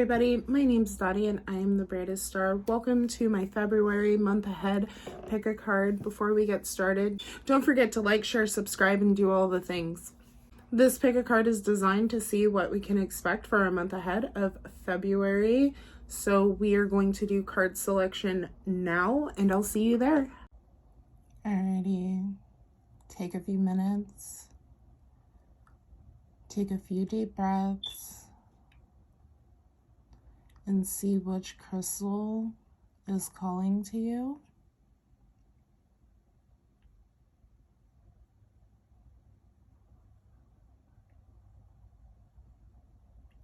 everybody, my name's Dottie and I am the brightest star. Welcome to my February month ahead pick a card. Before we get started, don't forget to like, share, subscribe, and do all the things. This pick a card is designed to see what we can expect for our month ahead of February. So we are going to do card selection now and I'll see you there. Alrighty, take a few minutes, take a few deep breaths, and see which crystal is calling to you.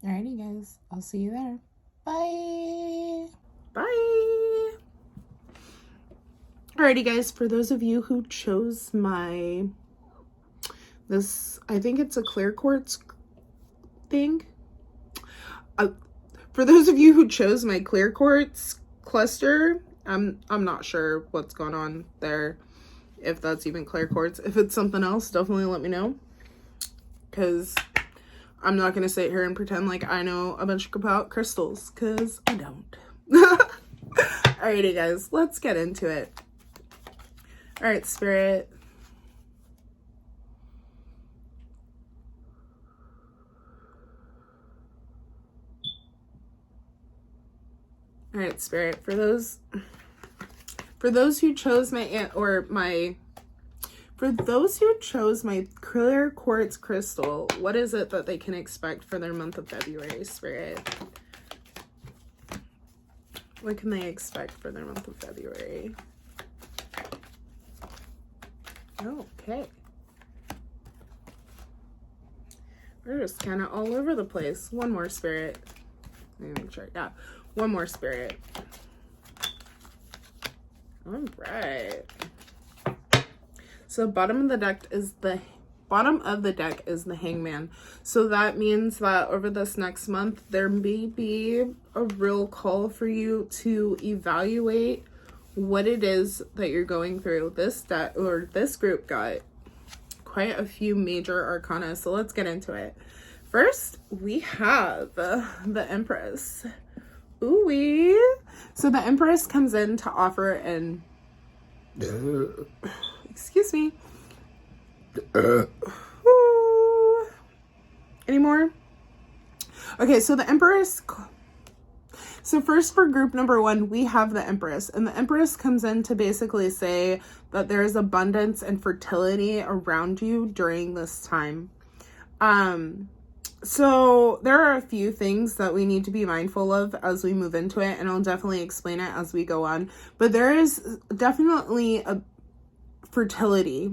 Alrighty guys, I'll see you there. Bye! Bye! Alrighty guys, for those of you who chose I think it's a clear quartz thing. For those of you who chose my clear quartz cluster, I'm not sure what's going on there, if that's even clear quartz. If it's something else, definitely let me know, because I'm not going to sit here and pretend like I know a bunch about crystals, because I don't. Alrighty guys, let's get into it. Alright, Spirit. All right, Spirit, for those who chose my clear quartz crystal, what is it that they can expect for their month of February, Spirit? What can they expect for their month of February? Okay. We're just kind of all over the place. One more, Spirit. Let me make sure. Yeah. One more, Spirit. All right. So bottom of the deck is the Hangman. So that means that over this next month, there may be a real call for you to evaluate what it is that you're going through. This group got quite a few major arcana. So let's get into it. First, we have the Empress. Ooh-wee. So the Empress comes in to offer an... Excuse me. Any more? Okay, so the Empress... So first, for group number one, we have the Empress. And the Empress comes in to basically say that there is abundance and fertility around you during this time. So there are a few things that we need to be mindful of as we move into it, and I'll definitely explain it as we go on. But there is definitely a fertility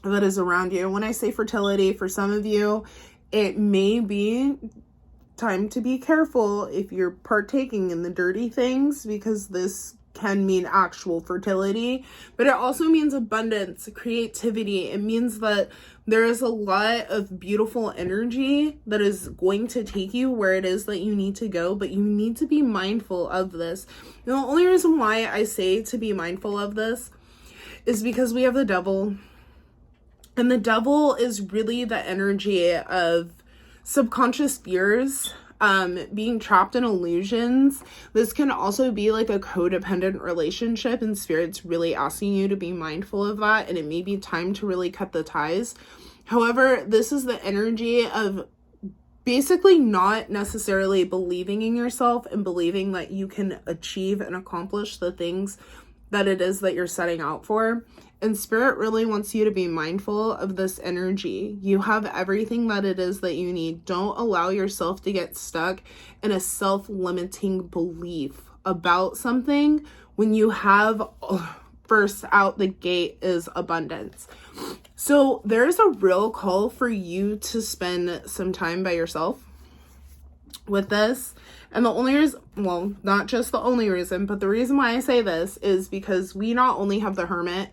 that is around you. When I say fertility, for some of you, it may be time to be careful if you're partaking in the dirty things, because this can mean actual fertility, but it also means abundance, creativity. It means that there is a lot of beautiful energy that is going to take you where it is that you need to go, but you need to be mindful of this. And the only reason why I say to be mindful of this is because we have the Devil, and the Devil is really the energy of subconscious fears, being trapped in illusions. This can also be like a codependent relationship, and Spirit's really asking you to be mindful of that, and it may be time to really cut the ties. However, this is the energy of basically not necessarily believing in yourself and believing that you can achieve and accomplish the things that it is that you're setting out for. And Spirit really wants you to be mindful of this energy. You have everything that it is that you need. Don't allow yourself to get stuck in a self-limiting belief about something when you have first out the gate is abundance. So there's a real call for you to spend some time by yourself with this. And the only reason, well, not just the only reason, but the reason why I say this is because we not only have the Hermit,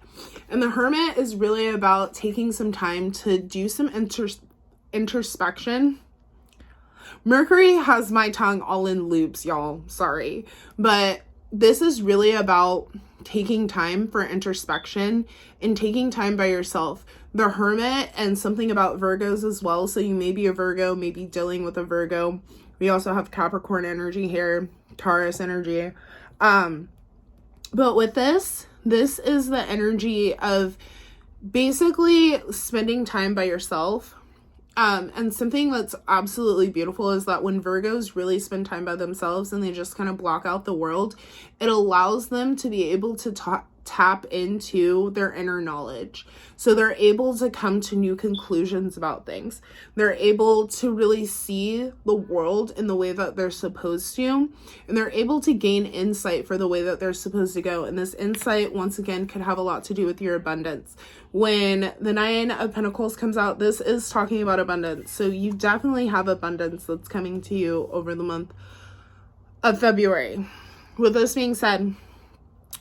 and the Hermit is really about taking some time to do some introspection. Mercury has my tongue all in loops, y'all. Sorry. But this is really about taking time for introspection and taking time by yourself. The Hermit, and something about Virgos as well. So you may be a Virgo, maybe dealing with a Virgo. We also have Capricorn energy here, Taurus energy. But with this is the energy of basically spending time by yourself. And something that's absolutely beautiful is that when Virgos really spend time by themselves and they just kind of block out the world, it allows them to be able to tap into their inner knowledge. So they're able to come to new conclusions about things. They're able to really see the world in the way that they're supposed to, and they're able to gain insight for the way that they're supposed to go. And this insight, once again, could have a lot to do with your abundance. When the Nine of Pentacles comes out, this is talking about abundance. So you definitely have abundance that's coming to you over the month of February. With this being said,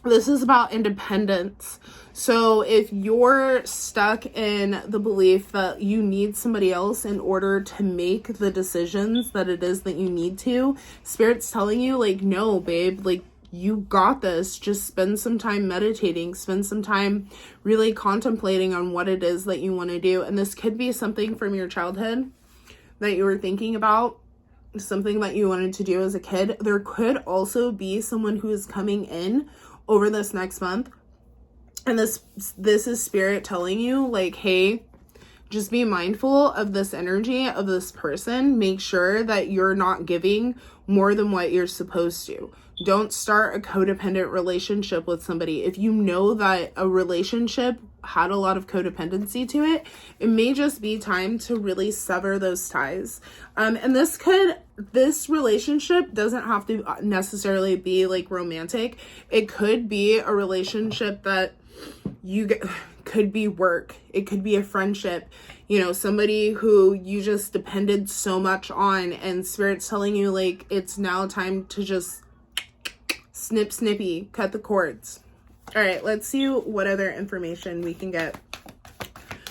this is about independence. So if you're stuck in the belief that you need somebody else in order to make the decisions that it is that you need to, Spirit's telling you, like, no, babe, like, you got this. Just spend some time meditating, spend some time really contemplating on what it is that you want to do. And this could be something from your childhood that you were thinking about, something that you wanted to do as a kid. There could also be someone who is coming in over this next month, and this is Spirit telling you, like, hey, just be mindful of this energy of this person. Make sure that you're not giving more than what you're supposed to. Don't start a codependent relationship with somebody. If you know that a relationship had a lot of codependency to it, it may just be time to really sever those ties. And this relationship doesn't have to necessarily be like romantic. It could be a relationship that could be work. It could be a friendship, somebody who you just depended so much on, and Spirit's telling you, like, it's now time to just snip, snippy, cut the cords. All right, let's see what other information we can get.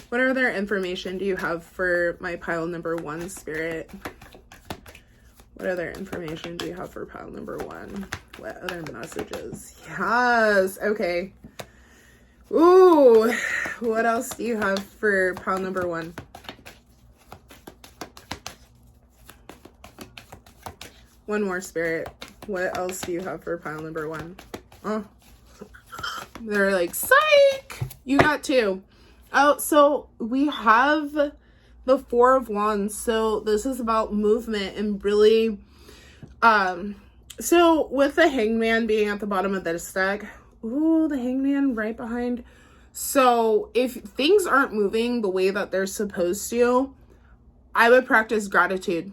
What other information do you have for my pile number 1, Spirit? What other information do you have for pile number 1? What other messages? Yes, okay. Ooh, what else do you have for pile number 1? One more, Spirit. What else do you have for pile number 1? Oh, they're like, psych! You got 2. Oh, so we have the 4 of Wands. So this is about movement and really, so with the Hangman being at the bottom of this deck, ooh, the Hangman right behind. So if things aren't moving the way that they're supposed to, I would practice gratitude.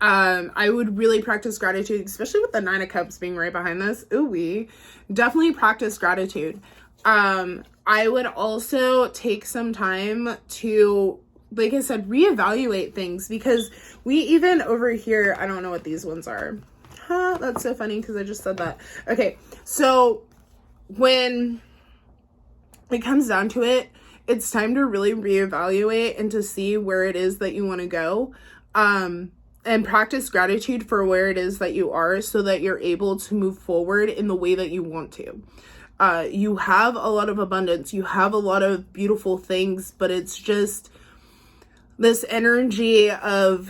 I would really practice gratitude, especially with the 9 of Cups being right behind this. Ooh, we definitely practice gratitude. I would also take some time to, like I said, reevaluate things, because we even over here, I don't know what these ones are. Huh, that's so funny because I just said that. Okay, so when it comes down to it, it's time to really reevaluate and to see where it is that you want to go. And practice gratitude for where it is that you are, so that you're able to move forward in the way that you want to. You have a lot of abundance. You have a lot of beautiful things, but it's just this energy of,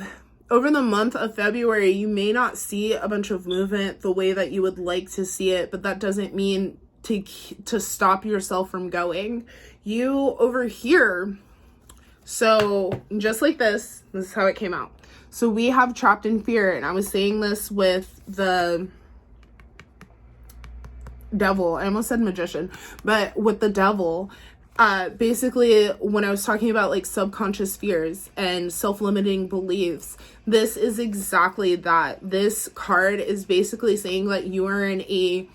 over the month of February, you may not see a bunch of movement the way that you would like to see it, but that doesn't mean to stop yourself from going. You over here, so just like this is how it came out. So we have trapped in fear, and I was saying this with the devil. I almost said magician, but with the devil, basically when I was talking about like subconscious fears and self-limiting beliefs, this is exactly that. This card is basically saying that you are in a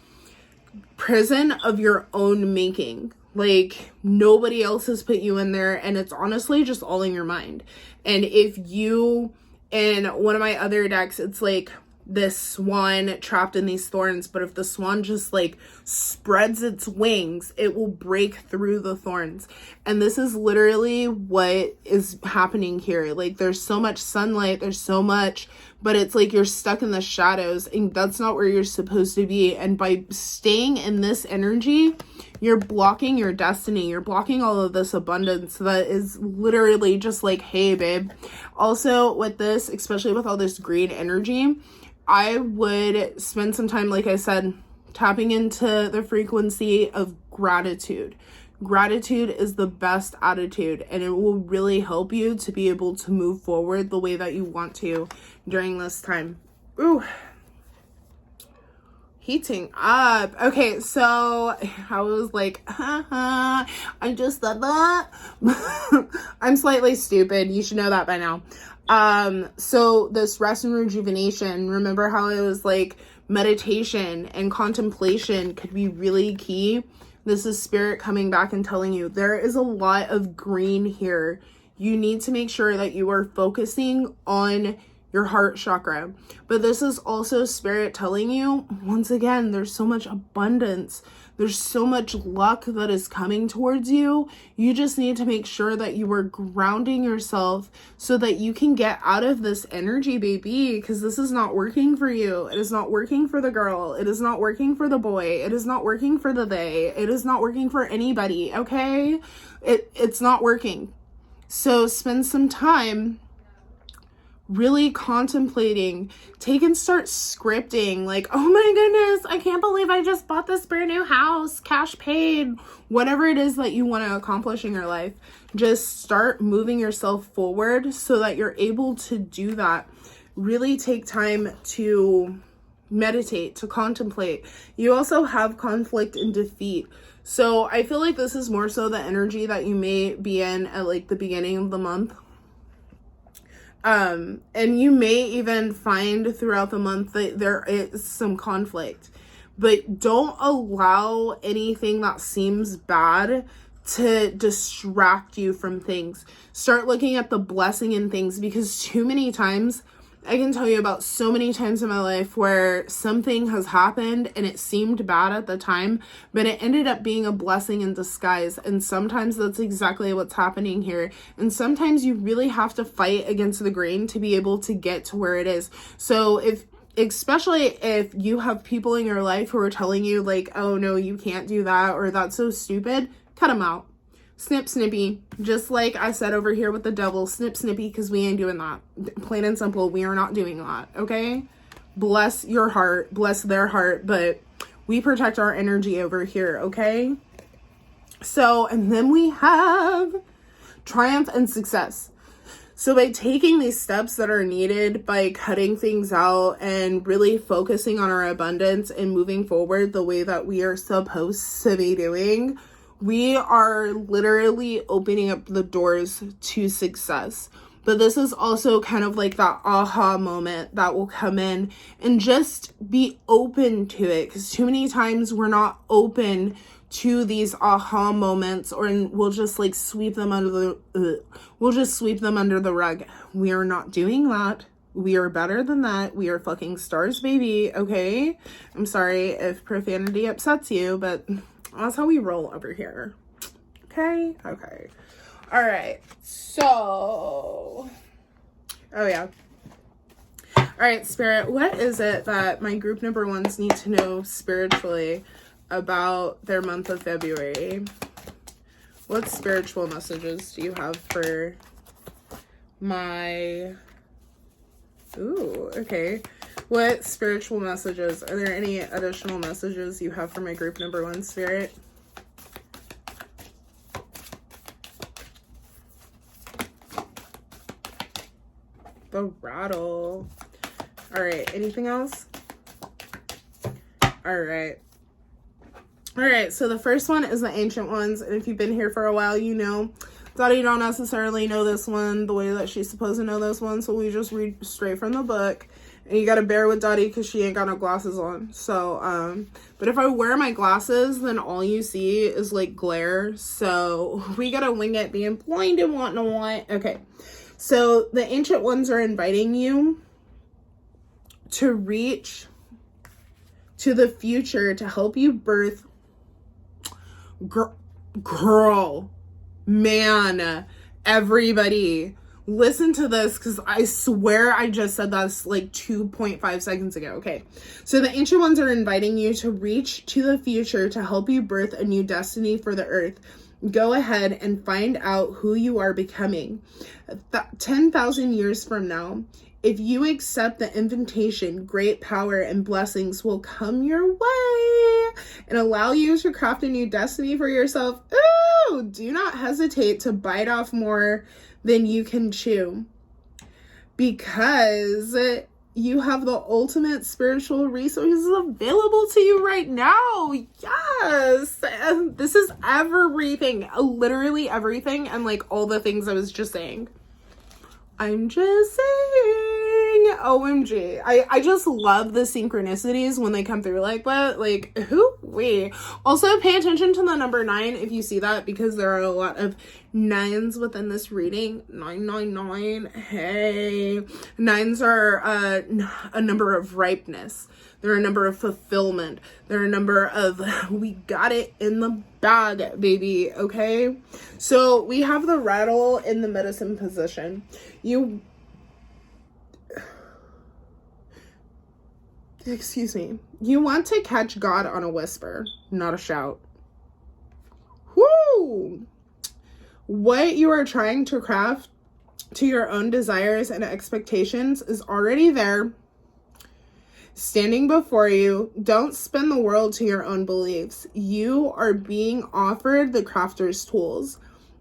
prison of your own making. Like, nobody else has put you in there, and it's honestly just all in your mind. And if you, in one of my other decks, it's like this swan trapped in these thorns, but if the swan just like spreads its wings, it will break through the thorns. And this is literally what is happening here. Like, there's so much sunlight, there's so much but it's like you're stuck in the shadows, and that's not where you're supposed to be. And by staying in this energy, you're blocking your destiny. You're blocking all of this abundance that is literally just like, hey, babe. Also, with this, especially with all this green energy, I would spend some time, like I said, tapping into the frequency of gratitude. Gratitude is the best attitude, and it will really help you to be able to move forward the way that you want to during this time. Ooh. Heating up. Okay, so I was like, I just said that. I'm slightly stupid. You should know that by now. So this rest and rejuvenation, remember how it was like meditation and contemplation could be really key? This is spirit coming back and telling you there is a lot of green here. You need to make sure that you are focusing on your heart chakra. But this is also spirit telling you, once again, there's so much abundance. There's so much luck that is coming towards you. You just need to make sure that you are grounding yourself so that you can get out of this energy, baby, because this is not working for you. It is not working for the girl. It is not working for the boy. It is not working for the they. It is not working for anybody, okay? It's not working. So spend some time really contemplating. Take and start scripting, like, oh my goodness, I can't believe I just bought this brand new house, cash paid, whatever it is that you want to accomplish in your life. Just start moving yourself forward so that you're able to do that. Really take time to meditate, to contemplate. You also have conflict and defeat. So I feel like this is more so the energy that you may be in at like the beginning of the month. And you may even find throughout the month that there is some conflict, but don't allow anything that seems bad to distract you from things. Start looking at the blessing in things, because too many times, I can tell you about so many times in my life where something has happened and it seemed bad at the time, but it ended up being a blessing in disguise. And sometimes that's exactly what's happening here. And sometimes you really have to fight against the grain to be able to get to where it is. So especially if you have people in your life who are telling you like, oh no, you can't do that, or that's so stupid, cut them out. Snip, snippy. Just like I said over here with the devil, snip, snippy, because we ain't doing that. Plain and simple, we are not doing that, okay? Bless your heart, bless their heart, but we protect our energy over here, okay? So, and then we have triumph and success. So by taking these steps that are needed, by cutting things out and really focusing on our abundance and moving forward the way that we are supposed to be doing, we are literally opening up the doors to success. But this is also kind of like that aha moment that will come in, and just be open to it, because too many times we're not open to these aha moments, or we'll just like sweep them under the rug. We are not doing that. We are better than that. We are fucking stars, baby, okay? I'm sorry if profanity upsets you, but that's how we roll over here. Okay? Okay. All right. So, oh yeah. All right, Spirit, what is it that my group number ones need to know spiritually about their month of February? What spiritual messages do you have for my... Ooh, okay. What spiritual messages? Are there any additional messages you have for my group number one, Spirit? The rattle. All right. Anything else? All right. All right. So the first one is the ancient ones. And if you've been here for a while, you know, Dottie don't necessarily know this one the way that she's supposed to know this one. So we just read straight from the book. And you gotta bear with Dottie because she ain't got no glasses on. So, but if I wear my glasses, then all you see is like glare. So we gotta wing it, being blind and whatnot. Okay. So the ancient ones are inviting you to reach to the future to help you birth girl, man, everybody. Listen to this, because I swear I just said that like 2.5 seconds ago. Okay. So the Ancient Ones are inviting you to reach to the future to help you birth a new destiny for the earth. Go ahead and find out who you are becoming. 10,000 years from now, if you accept the invitation, great power and blessings will come your way and allow you to craft a new destiny for yourself. Ooh, do not hesitate to bite off more than you can chew, because you have the ultimate spiritual resources available to you right now. Yes. And this is everything, literally everything, and like all the things I was just saying. I'm just saying, OMG. I just love the synchronicities when they come through like that. Like, who-wee. Also, pay attention to the number 9 if you see that, because there are a lot of 9s within this reading. 999. Hey. 9s are a number of ripeness. They're a number of fulfillment. They're a number of, we got it in the bag, baby, okay? So we have the rattle in the medicine position. Excuse me. You want to catch God on a whisper, not a shout. Woo! What you are trying to craft to your own desires and expectations is already there, standing before you. Don't spin the world to your own beliefs. You are being offered the crafter's tools.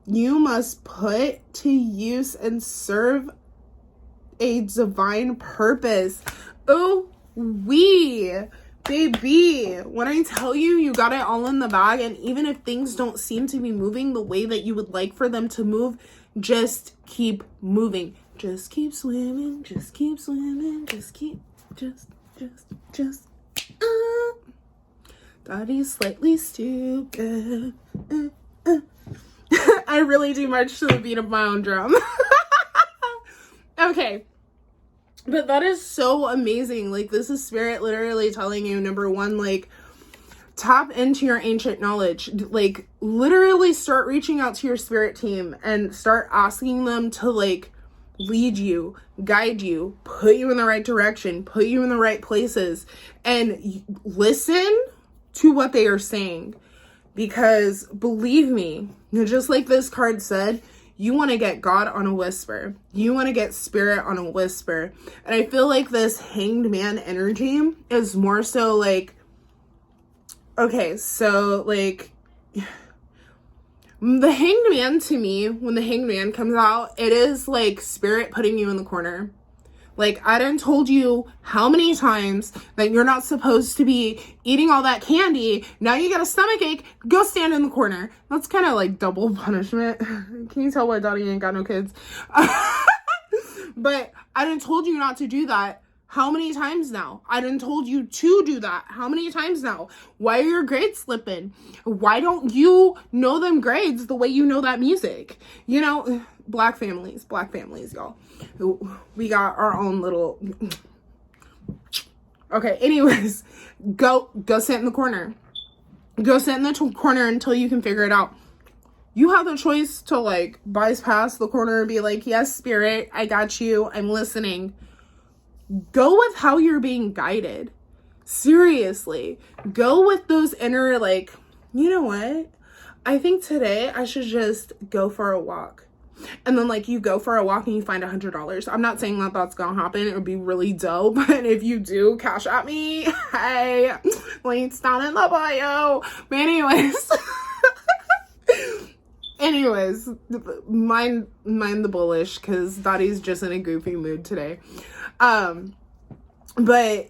You must put to use and serve a divine purpose. Oh, baby, when I tell you, you got it all in the bag, and even if things don't seem to be moving the way that you would like for them to move, just keep moving. Just keep swimming. Just keep swimming. Daddy's slightly stupid. I really do march to the beat of my own drum. Okay. But that is so amazing. Like, this is Spirit literally telling you, number 1, like, tap into your ancient knowledge. Like, literally start reaching out to your spirit team and start asking them to, like, lead you, guide you, put you in the right direction, put you in the right places, and listen to what they are saying. Because believe me, just like this card said, you want to get God on a whisper. You want to get spirit on a whisper. And I feel like this Hanged Man energy is more so like, okay, so like, the Hanged Man, to me, when the Hanged Man comes out, it is like spirit putting you in the corner. Like, I done told you how many times that you're not supposed to be eating all that candy. Now you got a stomach ache. Go stand in the corner. That's kind of like double punishment. Can you tell why Daddy ain't got no kids? But I done told you not to do that. How many times now? I done told you to do that. How many times now? Why are your grades slipping? Why don't you know them grades the way you know that music? You know, black families, y'all. We got our own little... Okay, anyways, go sit in the corner. Go sit in the corner until you can figure it out. You have the choice to, like, bypass the corner and be like, yes, spirit, I got you. I'm listening. Go with how you're being guided. Seriously. Go with those inner, like, you know what? I think today I should just go for a walk. And then, like, you go for a walk and you find $100. I'm not saying that that's gonna happen. It would be really dope. But if you do, cash at me. Hey, links down in the bio. But anyways, mind the bullish, because Daddy's just in a goofy mood today. But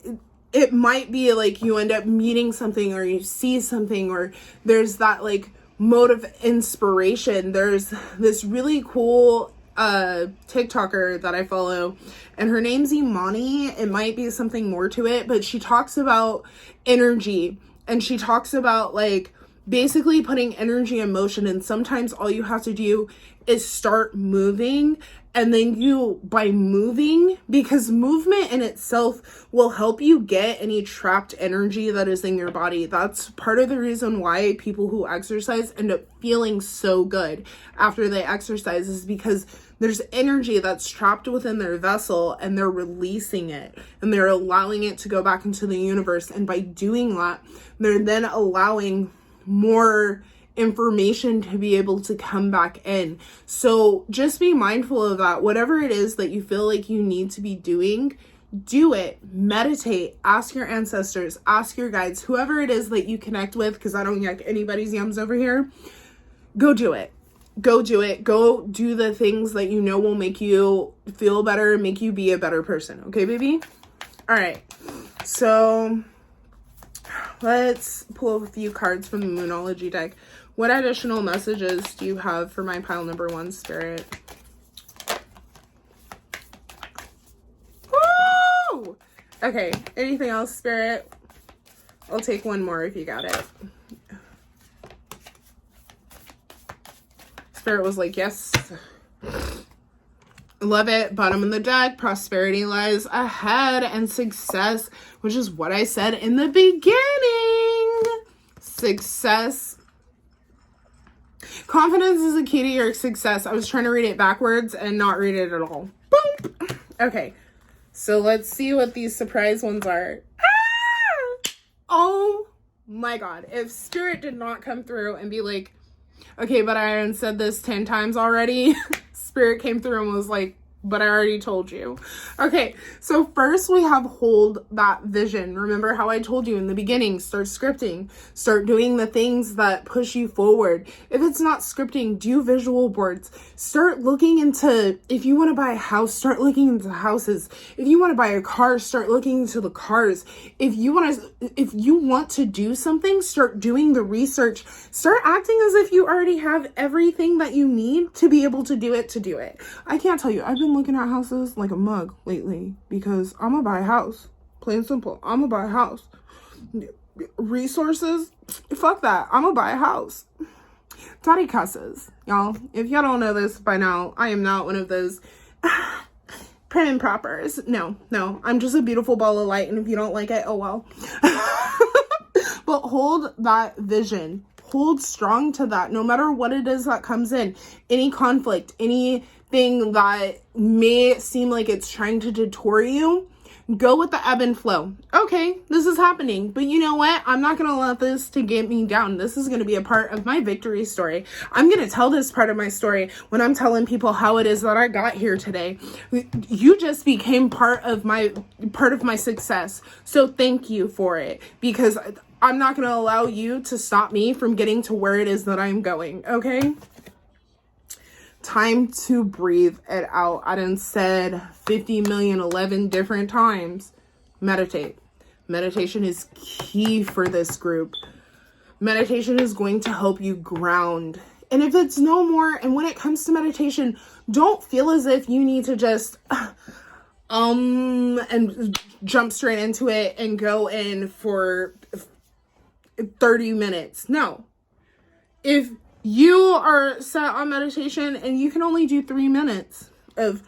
it might be like you end up meeting something, or you see something, or there's that, like, mode of inspiration. There's this really cool TikToker that I follow, and her name's Imani. It might be something more to it, but she talks about energy, and she talks about, like, basically putting energy in motion. And sometimes all you have to do is start moving. And then by moving, because movement in itself will help you get any trapped energy that is in your body. That's part of the reason why people who exercise end up feeling so good after they exercise, is because there's energy that's trapped within their vessel and they're releasing it and they're allowing it to go back into the universe. And by doing that, they're then allowing more information to be able to come back in. So just be mindful of that. Whatever it is that you feel like you need to be doing, do it. Meditate. Ask your ancestors. Ask your guides. Whoever it is that you connect with, because I don't yuck anybody's yums over here. Go do it. Go do it. Go do the things that you know will make you feel better, make you be a better person. Okay, baby? All right. So let's pull a few cards from the Moonology deck. What additional messages do you have for my pile number 1, Spirit? Woo! Okay, anything else, Spirit? I'll take one more if you got it. Spirit was like, yes. Love it. Bottom of the deck, prosperity lies ahead and success, which is what I said in the beginning. Success. Confidence is the key to your success. I was trying to read it backwards and not read it at all. Boom. Okay. So let's see what these surprise ones are. Ah! Oh my God. If Spirit did not come through and be like, okay, but I said this 10 times already. Spirit came through and was like, but I already told you. Okay, so first we have hold that vision. Remember how I told you in the beginning, start scripting, start doing the things that push you forward. If it's not scripting, do visual boards. Start looking into, if you want to buy a house, start looking into houses. If you want to buy a car, start looking into the cars. If you want to do something, start doing the research. Start acting as if you already have everything that you need to be able to do it. I can't tell you, I've been looking at houses like a mug lately because I'm gonna buy a house. Plain and simple. I'm gonna buy a house. Resources? Fuck that. I'm gonna buy a house. Daddy cusses. Y'all, if y'all don't know this by now, I am not one of those prim and propers. No. I'm just a beautiful ball of light, and if you don't like it, oh well. But hold that vision. Hold strong to that, no matter what it is that comes in. Any conflict, anything that may seem like it's trying to detour you, go with the ebb and flow. Okay, this is happening, but you know what? I'm not going to let this to get me down. This is going to be a part of my victory story. I'm going to tell this part of my story when I'm telling people how it is that I got here today. You just became part of my success. So thank you for it, because I'm not going to allow you to stop me from getting to where it is that I'm going. Okay? Time to breathe it out. I done said 50,000,011 different times. Meditate. Meditation is key for this group. Meditation is going to help you ground. And if it's no more, and when it comes to meditation, don't feel as if you need to just and jump straight into it and go in for 30 minutes. No. If you are set on meditation and you can only do 3 minutes of,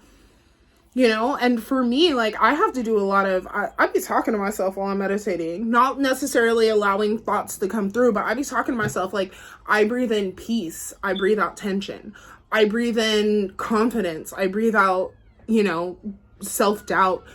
and for me, like, I have to do a lot of, I be talking to myself while I'm meditating, not necessarily allowing thoughts to come through, but I be talking to myself, like, I breathe in peace. I breathe out tension. I breathe in confidence. I breathe out, self-doubt.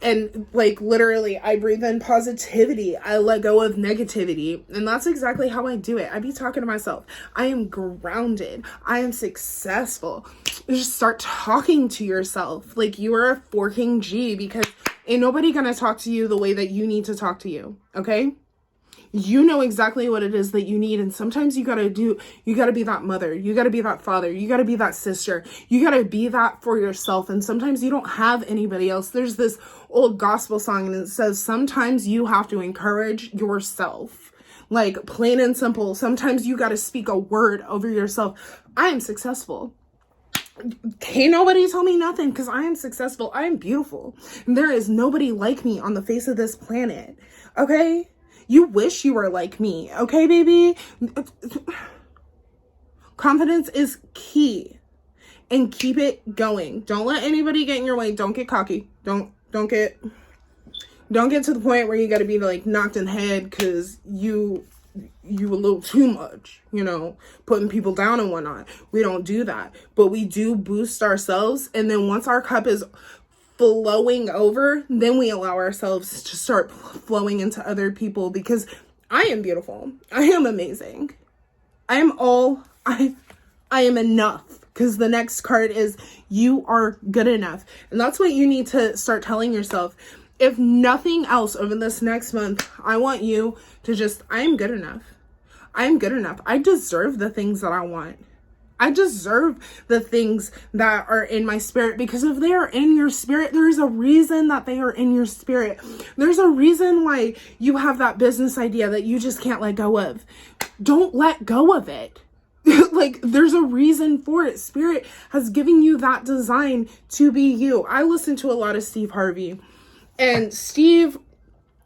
And like, literally, I breathe in positivity. I let go of negativity. And that's exactly how I do it. I be talking to myself. I am grounded. I am successful. Just start talking to yourself like you are a forking G, because ain't nobody gonna talk to you the way that you need to talk to you. Okay? You know exactly what it is that you need. And sometimes you gotta be that mother. You gotta be that father. You gotta be that sister. You gotta be that for yourself. And sometimes you don't have anybody else. There's this old gospel song and it says, sometimes you have to encourage yourself. Like, plain and simple. Sometimes you gotta speak a word over yourself. I am successful. Can't nobody tell me nothing, because I am successful. I am beautiful. And there is nobody like me on the face of this planet. Okay? You wish you were like me, okay, baby? Confidence is key. And keep it going. Don't let anybody get in your way. Don't get cocky. Don't get to the point where you got to be like knocked in the head because you a little too much, you know, putting people down and whatnot. We don't do that, but we do boost ourselves. And then once our cup is flowing over, then we allow ourselves to start flowing into other people, because I am beautiful. I am amazing. I am enough. Because the next card is you are good enough. And that's what you need to start telling yourself. If nothing else over this next month, I want you to just, I am good enough. I am good enough. I deserve the things that I want. I deserve the things that are in my spirit, because if they are in your spirit, there's a reason that they are in your spirit. There's a reason why you have that business idea that you just can't let go of. Don't let go of it. Like, there's a reason for it. Spirit has given you that design to be you. I listen to a lot of Steve Harvey, and Steve,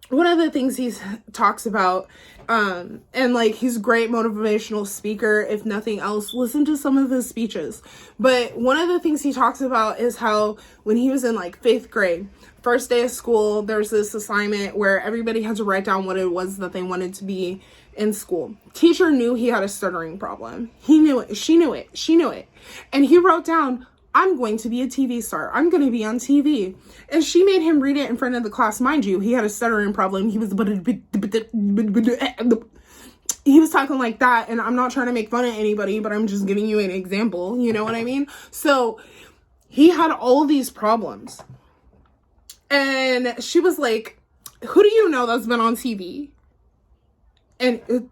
one of the things he talks about, and like, he's a great motivational speaker. If nothing else, listen to some of his speeches. But one of the things he talks about is how when he was in like 5th grade, first day of school, there's this assignment where everybody had to write down what it was that they wanted to be in school. Teacher knew he had a stuttering problem. He knew it. She knew it. She knew it. And he wrote down, I'm going to be a TV star. I'm going to be on TV. And she made him read it in front of the class. Mind you, he had a stuttering problem. He was talking like that. And I'm not trying to make fun of anybody, but I'm just giving you an example. You know what I mean? So he had all these problems. And she was like, who do you know that's been on TV? And who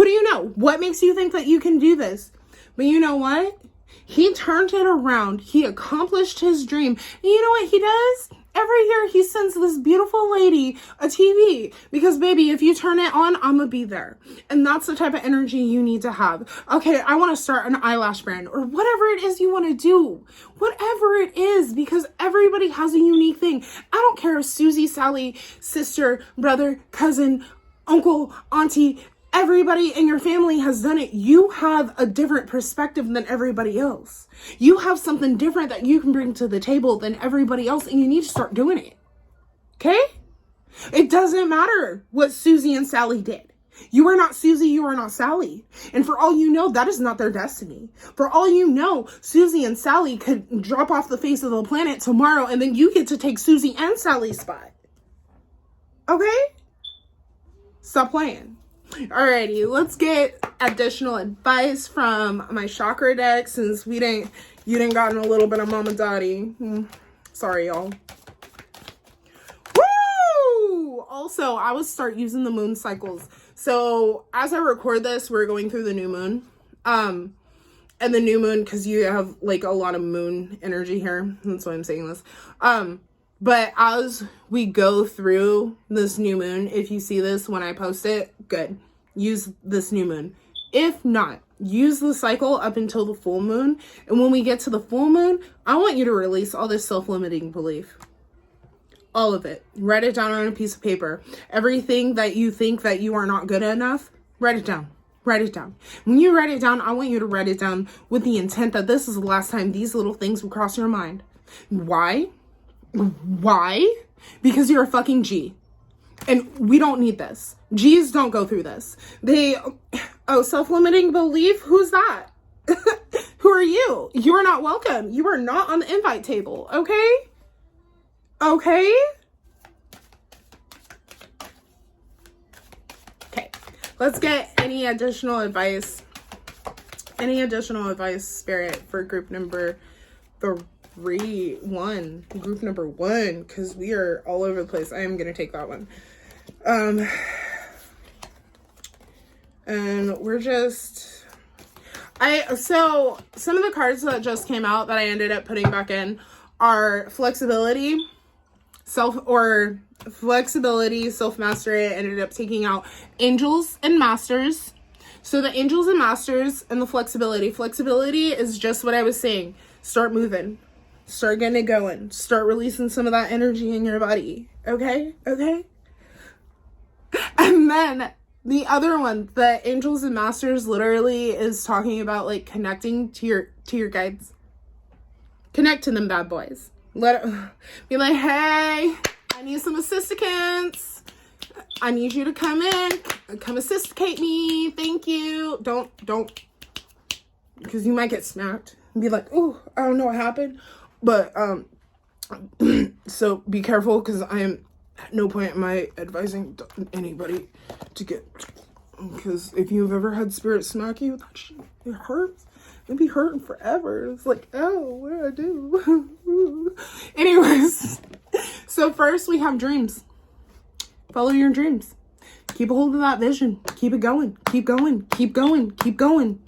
do you know? What makes you think that you can do this? But you know what? He turned it around. He accomplished his dream. And you know what he does? Every year he sends this beautiful lady a TV. Because baby, if you turn it on, I'm gonna be there. And that's the type of energy you need to have. Okay, I want to start an eyelash brand, or whatever it is you want to do. Whatever it is, because everybody has a unique thing. I don't care if Susie, Sally, sister, brother, cousin, uncle, auntie, everybody in your family has done it. You have a different perspective than everybody else. You have something different that you can bring to the table than everybody else, and you need to start doing it. Okay? It doesn't matter what Susie and Sally did. You are not Susie, you are not Sally. And for all you know, that is not their destiny. For all you know, Susie and Sally could drop off the face of the planet tomorrow, and then you get to take Susie and Sally's spot. Okay? Stop playing. Alrighty, let's get additional advice from my chakra deck, since you didn't gotten a little bit of Mama Dottie. Sorry, y'all. Woo! Also, I would start using the moon cycles. So as I record this, we're going through the new moon. And the new moon, because you have like a lot of moon energy here. That's why I'm saying this. But as we go through this new moon, if you see this when I post it, good. Use this new moon. If not, use the cycle up until the full moon. And when we get to the full moon, I want you to release all this self-limiting belief. All of it. Write it down on a piece of paper. Everything that you think that you are not good enough, write it down. Write it down. When you write it down, I want you to write it down with the intent that this is the last time these little things will cross your mind. Why? Why? Because you're a fucking G. And we don't need this. G's don't go through this. Self-limiting belief? Who's that? Who are you? You are not welcome. You are not on the invite table, okay? Okay? Okay. Let's get any additional advice. Any additional advice, Spirit, for group number 1. Group number 1, because we are all over the place. I am going to take that one. And we're just... So, some of the cards that just came out that I ended up putting back in are flexibility, self-mastery. I ended up taking out angels and masters. So the angels and masters and the flexibility. Flexibility is just what I was saying. Start moving. Start getting it going. Start releasing some of that energy in your body. Okay? Okay? And then the other one, the Angels and Masters, literally is talking about like connecting to your guides. Connect to them bad boys. Be like, hey, I need some assistance. I need you to come in. Come assisticate me. Thank you. Don't. Because you might get smacked. And be like, oh, I don't know what happened. But, so be careful, because I am at no point am I advising anybody to get, because if you've ever had spirit smack you, that shit, it hurts. It'd be hurting forever. It's like, oh, what do I do? Anyways, so first we have dreams. Follow your dreams. Keep a hold of that vision. Keep it going. Keep going. Keep going. Keep going.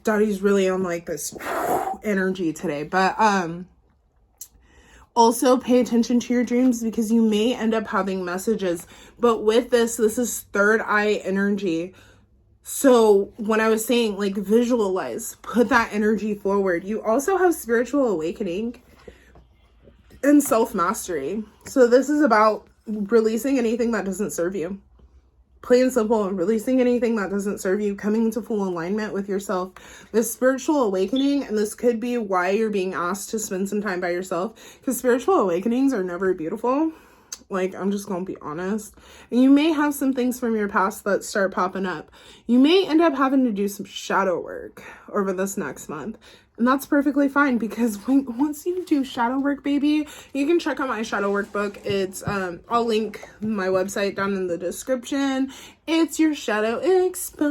Daddy's really on like this energy today, but also pay attention to your dreams, because you may end up having messages. But with this is third eye energy. So when I was saying like visualize, put that energy forward. You also have spiritual awakening and self-mastery. So this is about releasing anything that doesn't serve you. Plain and simple, releasing anything that doesn't serve you, coming into full alignment with yourself. This spiritual awakening, and this could be why you're being asked to spend some time by yourself, because spiritual awakenings are never beautiful. Like, I'm just gonna be honest. And you may have some things from your past that start popping up. You may end up having to do some shadow work over this next month. And that's perfectly fine, because once you do shadow work, baby, you can check out my shadow work book. It's, I'll link my website down in the description. It's Your Shadow Exposed.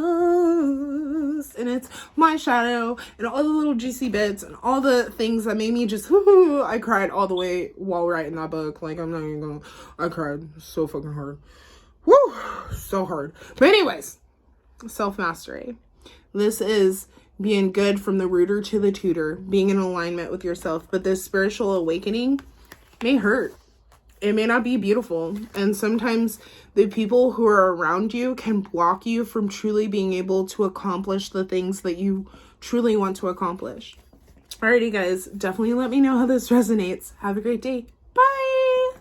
And it's my shadow and all the little juicy bits and all the things that made me just, I cried all the way while writing that book. Like, I'm not even gonna, I cried so fucking hard. Woo! So hard. But anyways, self-mastery. This is being good from the rooter to the tutor, being in alignment with yourself. But this spiritual awakening may hurt. It may not be beautiful. And sometimes the people who are around you can block you from truly being able to accomplish the things that you truly want to accomplish. Alrighty, guys, definitely let me know how this resonates. Have a great day. Bye!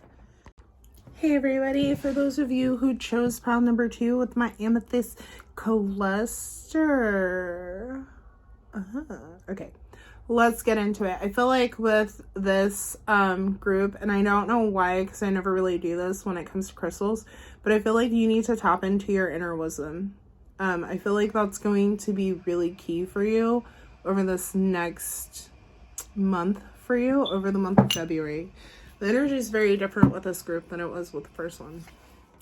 Hey, everybody. For those of you who chose pile number 2 with my amethyst cluster. Okay, let's get into it. I feel like with this group, and I don't know why, because I never really do this when it comes to crystals, but I feel like you need to tap into your inner wisdom. I feel like that's going to be really key for you over this next month for you, over the month of February. The energy is very different with this group than it was with the first one.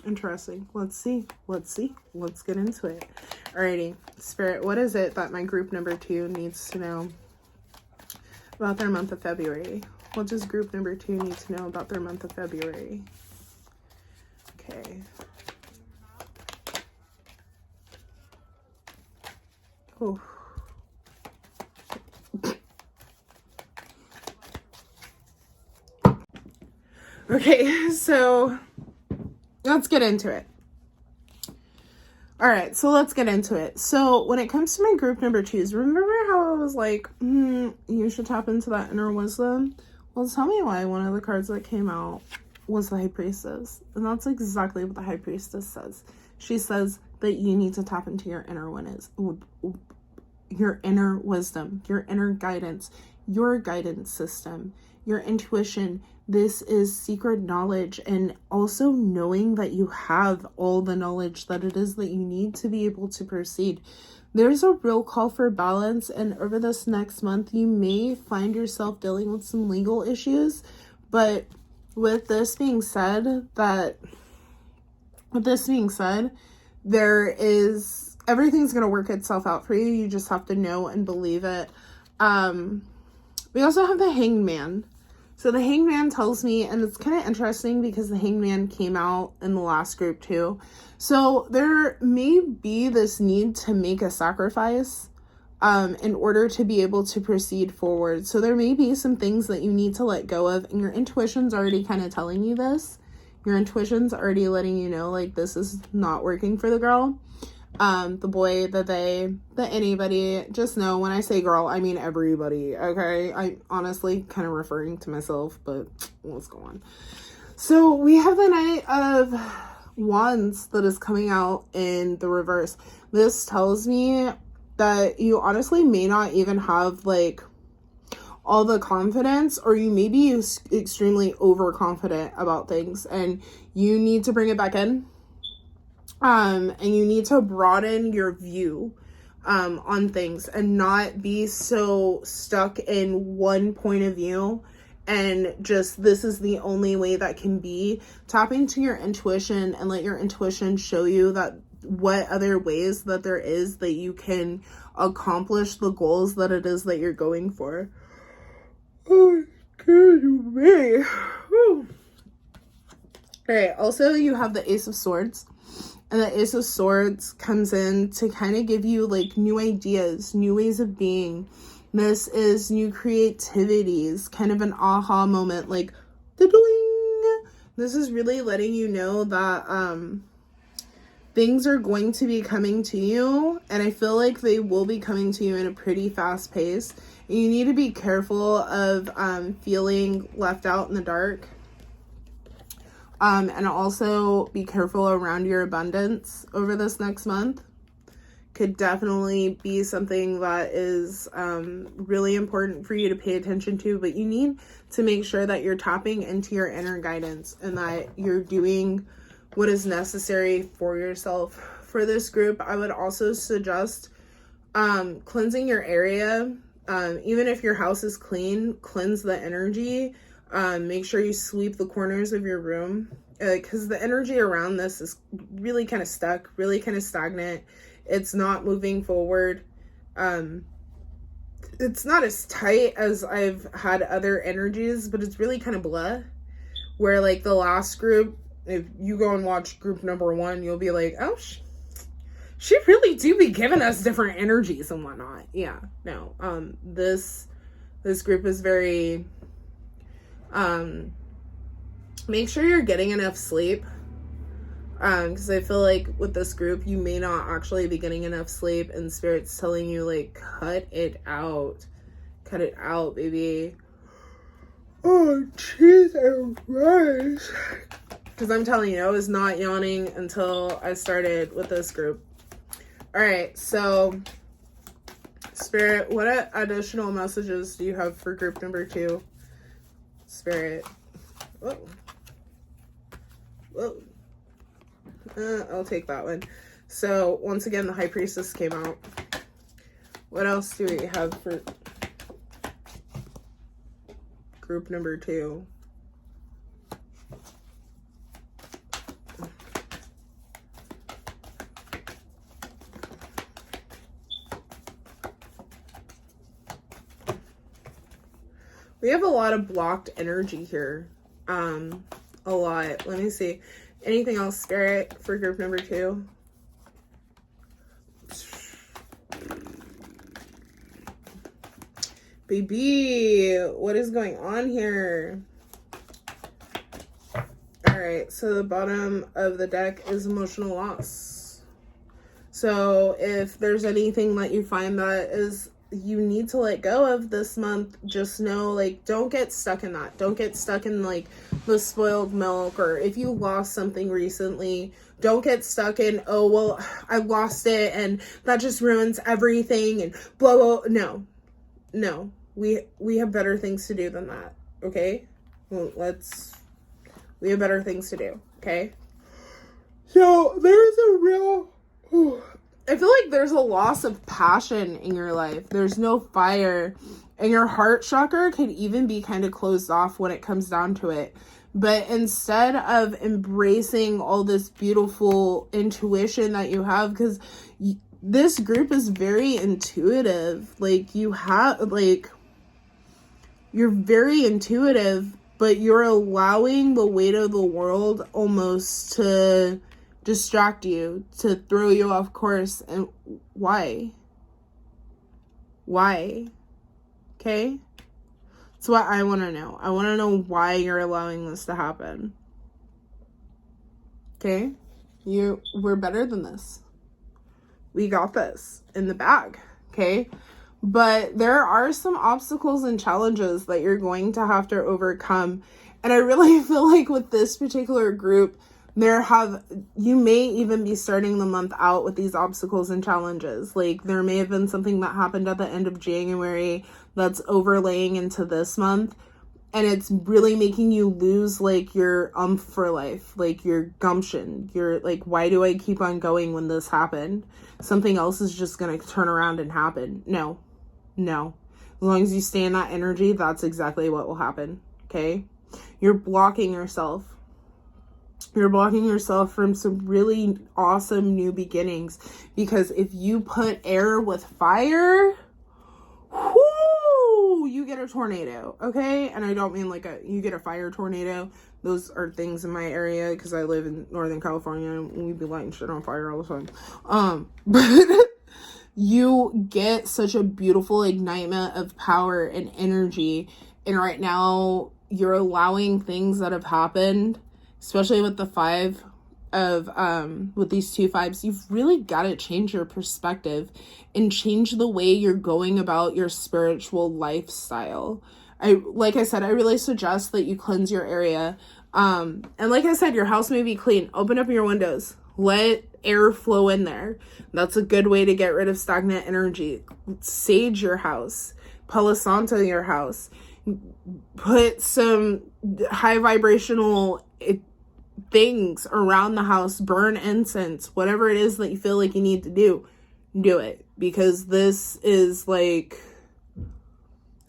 Interesting. Let's see. Let's get into it. Alrighty, Spirit, what is it that my group number 2 needs to know about their month of February? What does group number 2 need to know about their month of February? Okay. Oh. Okay, so let's get into it. All right, so let's get into it. So when it comes to my group number 2s, remember how I was like, you should tap into that inner wisdom? Well, tell me why one of the cards that came out was the High Priestess. And that's exactly what the High Priestess says. She says that you need to tap into your inner wisdom, your inner guidance, your guidance system, your intuition. This is secret knowledge, and also knowing that you have all the knowledge that it is that you need to be able to proceed. There's a real call for balance, and over this next month, you may find yourself dealing with some legal issues. But with this being said, there is, everything's going to work itself out for you. You just have to know and believe it. We also have the Hanged Man. So the Hanged Man tells me, and it's kind of interesting because the Hanged Man came out in the last group too. So there may be this need to make a sacrifice in order to be able to proceed forward. So there may be some things that you need to let go of, and your intuition's already kind of telling you this. Your intuition's already letting you know, like, this is not working for the girl. The boy, the they, the anybody. Just know when I say girl, I mean everybody, okay? I honestly kind of referring to myself, but let's go on. So we have the Knight of Wands that is coming out in the reverse. This tells me that you honestly may not even have like all the confidence, or you may be extremely overconfident about things, and you need to bring it back in. And you need to broaden your view on things and not be so stuck in one point of view and just this is the only way that can be. Tap into your intuition and let your intuition show you that what other ways that there is that you can accomplish the goals that it is that you're going for. Oh, excuse me. All right, also you have the Ace of Swords. And the Ace of Swords comes in to kind of give you like new ideas, new ways of being. This is new creativities, kind of an aha moment, like da-doing. This is really letting you know that things are going to be coming to you, and I feel like they will be coming to you in a pretty fast pace. And you need to be careful of feeling left out in the dark. And also be careful around your abundance over this next month. Could definitely be something that is really important for you to pay attention to, but you need to make sure that you're tapping into your inner guidance and that you're doing what is necessary for yourself. For this group, I would also suggest cleansing your area. Even if your house is clean, cleanse the energy. Make sure you sweep the corners of your room, because the energy around this is really kind of stuck, really kind of stagnant. It's not moving forward. It's not as tight as I've had other energies, but it's really kind of blah. Where like the last group, if you go and watch group number 1, you'll be like, oh, she really do be giving us different energies and whatnot. Yeah, no, this group is very, make sure you're getting enough sleep, because I feel like with this group, you may not actually be getting enough sleep, and Spirit's telling you, like, cut it out, baby. Oh, jeez, Christ. Because I'm telling you, I was not yawning until I started with this group. All right, so Spirit, what additional messages do you have for group number 2? Spirit. Whoa. I'll take that one. So once again, the High Priestess came out. What else do we have for group number 2? We have a lot of blocked energy here. A lot. Let me see. Anything else, Spirit, for group number 2? Baby, what is going on here? All right, so the bottom of the deck is emotional loss. So if there's anything that you find that is you need to let go of this month, just know, like, don't get stuck in that. Don't get stuck in, like, the spoiled milk, or if you lost something recently, don't get stuck in, oh, well, I lost it and that just ruins everything and blah, blah. No, we have better things to do than that, okay? Well, we have better things to do, okay? So there's a real, I feel like there's a loss of passion in your life. There's no fire, and your heart chakra could even be kind of closed off when it comes down to it. But instead of embracing all this beautiful intuition that you have, because this group is very intuitive. Like, you're very intuitive, but you're allowing the weight of the world almost to distract you, to throw you off course. And why? Okay? That's what I want to know. I want to know why you're allowing this to happen. Okay? We're better than this. We got this in the bag. Okay? But there are some obstacles and challenges that you're going to have to overcome. And I really feel like with this particular group, You may even be starting the month out with these obstacles and challenges. Like, there may have been something that happened at the end of January that's overlaying into this month, and it's really making you lose, like, your for life, like, your gumption. You're like, why do I keep on going when this happened? Something else is just going to turn around and happen. No. As long as you stay in that energy, that's exactly what will happen, okay? You're blocking yourself. You're blocking yourself from some really awesome new beginnings, because if you put air with fire, whoo, you get a tornado, okay? And I don't mean like you get a fire tornado. Those are things in my area because I live in Northern California and we be lighting shit on fire all the time. But you get such a beautiful ignitement of power and energy, and right now you're allowing things that have happened, especially with the with these 2 5s, you've really got to change your perspective and change the way you're going about your spiritual lifestyle. Like I said, I really suggest that you cleanse your area. And like I said, your house may be clean. Open up your windows. Let air flow in there. That's a good way to get rid of stagnant energy. Sage your house. Palo Santo your house. Put some high vibrational things around the house. Burn incense. Whatever it is that you feel like you need to do it. Because this is like,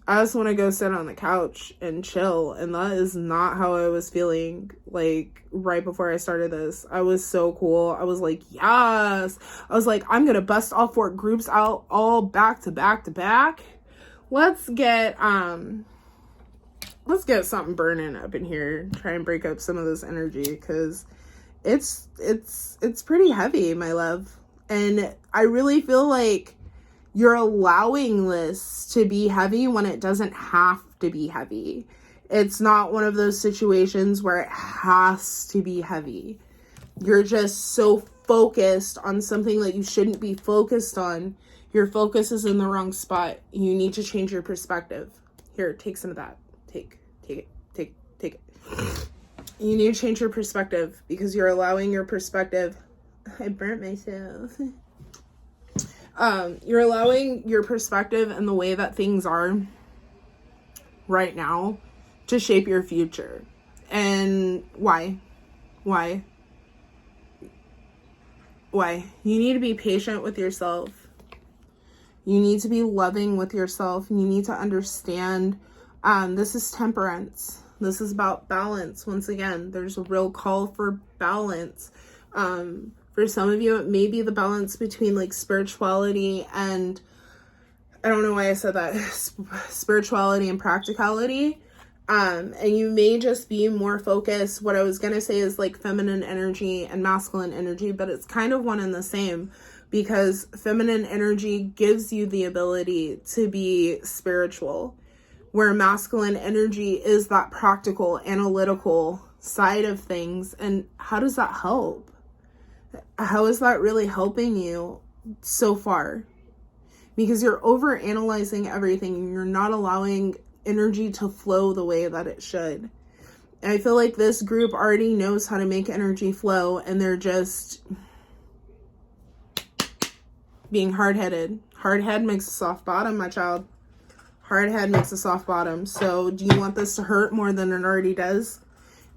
I just want to go sit on the couch and chill, and that is not how I was feeling like right before I started this. I was so cool. I was like, yes. I was like, I'm gonna bust all 4 groups out all back to back to back. Let's get something burning up in here. Try and break up some of this energy, because it's pretty heavy, my love. And I really feel like you're allowing this to be heavy when it doesn't have to be heavy. It's not one of those situations where it has to be heavy. You're just so focused on something that you shouldn't be focused on. Your focus is in the wrong spot. You need to change your perspective. Here, take some of that. Take it. You need to change your perspective, because you're allowing your perspective. I burnt myself. You're allowing your perspective and the way that things are right now to shape your future. And why? You need to be patient with yourself. You need to be loving with yourself. You need to understand, this is temperance. This is about balance. Once again, there's a real call for balance. For some of you, it may be the balance between like spirituality and, I don't know why I said that, spirituality and practicality. And you may just be more focused. What I was going to say is like feminine energy and masculine energy, but it's kind of one and the same, because feminine energy gives you the ability to be spiritual, where masculine energy is that practical, analytical side of things. And how does that help? How is that really helping you so far? Because you're over analyzing everything and you're not allowing energy to flow the way that it should. And I feel like this group already knows how to make energy flow, and they're just being hard-headed. Hard head makes a soft bottom, my child. Hard head makes a soft bottom. So do you want this to hurt more than it already does?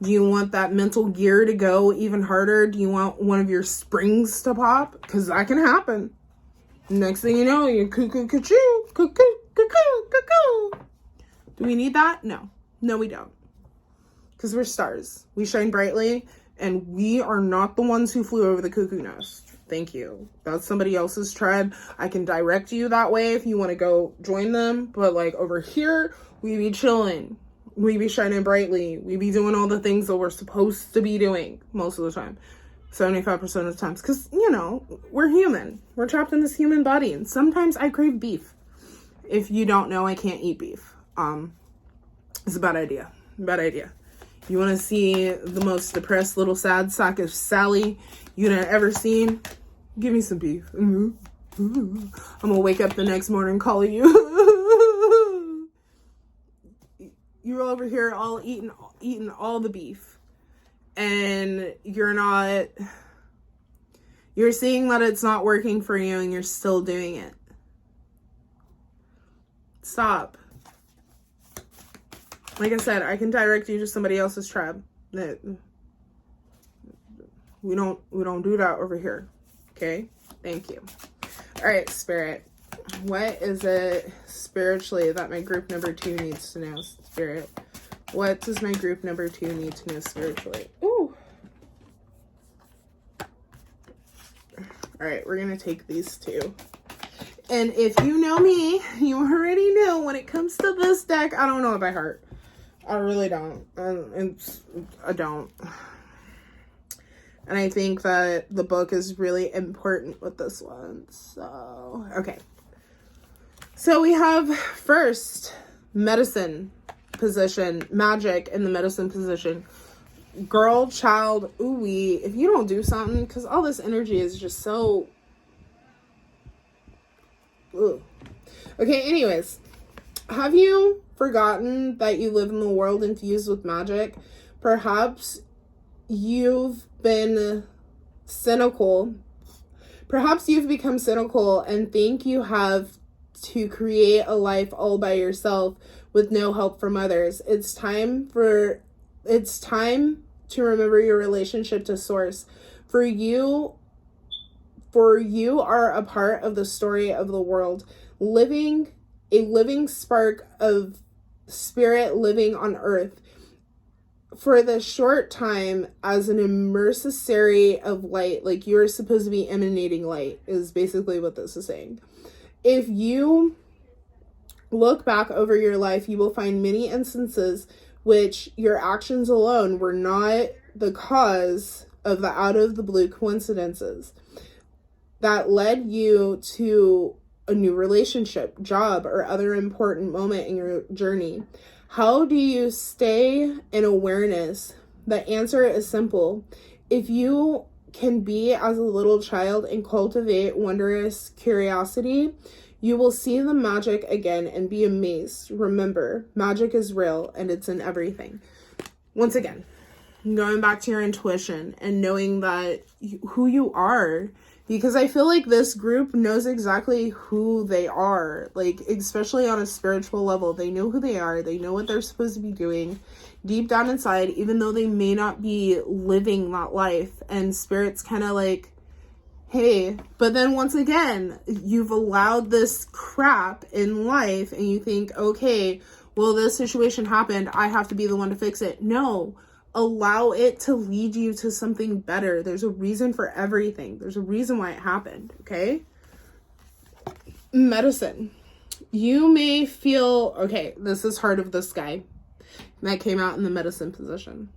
Do you want that mental gear to go even harder? Do you want one of your springs to pop? Because that can happen. Next thing you know, you're cuckoo, cuckoo, cuckoo, cuckoo, cuckoo. Do we need that? No. No, we don't. Because we're stars. We shine brightly, and we are not the ones who flew over the cuckoo nest. Thank you. That's somebody else's tribe. I can direct you that way if you want to go join them. But like over here, we be chilling. We be shining brightly. We be doing all the things that we're supposed to be doing most of the time. 75% of the times. Because, you know, we're human. We're trapped in this human body. And sometimes I crave beef. If you don't know, I can't eat beef. It's a bad idea. Bad idea. You want to see the most depressed little sad sack of Sally you'd ever seen? Give me some beef. I'm going to wake up the next morning calling you. You're over here all eating all the beef. and you're seeing that it's not working for you and you're still doing it. Stop. Like I said, I can direct you to somebody else's tribe. We don't do that over here. Okay? Thank you. All right, Spirit. What is it spiritually that my group number 2 needs to know, Spirit? What does my group number 2 need to know spiritually? Ooh. All right, we're going to take these 2. And if you know me, you already know when it comes to this deck, I don't know it by heart. I really don't. I don't. And I think that the book is really important with this one. So, okay. So we have first medicine position, magic in the medicine position. Girl, child, ooh-wee. If you don't do something, because all this energy is just so... Ugh. Okay, anyways. Have you forgotten that you live in the world infused with magic? Perhaps you've been cynical. Perhaps you've become cynical and think you have to create a life all by yourself with no help from others. It's time to remember your relationship to Source. For you are a part of the story of the world, a living spark of spirit living on earth. For the short time as an emissary of light, like you're supposed to be emanating light, is basically what this is saying. If you look back over your life, you will find many instances which your actions alone were not the cause of the out of the blue coincidences that led you to a new relationship, job, or other important moment in your journey. How do you stay in awareness? The answer is simple. If you can be as a little child and cultivate wondrous curiosity, you will see the magic again and be amazed. Remember, magic is real and it's in everything. Once again, going back to your intuition and knowing that who you are, because I feel like this group knows exactly who they are, like, especially on a spiritual level. They know who they are. They know what they're supposed to be doing deep down inside, even though they may not be living that life. And Spirit's kind of like, hey, but then once again, you've allowed this crap in life and you think, okay, well, this situation happened. I have to be the one to fix it. No. Allow it to lead you to something better. There's a reason for everything. There's a reason why it happened, okay? Medicine. You may feel, okay, this is Heart of the Sky. That came out in the medicine position.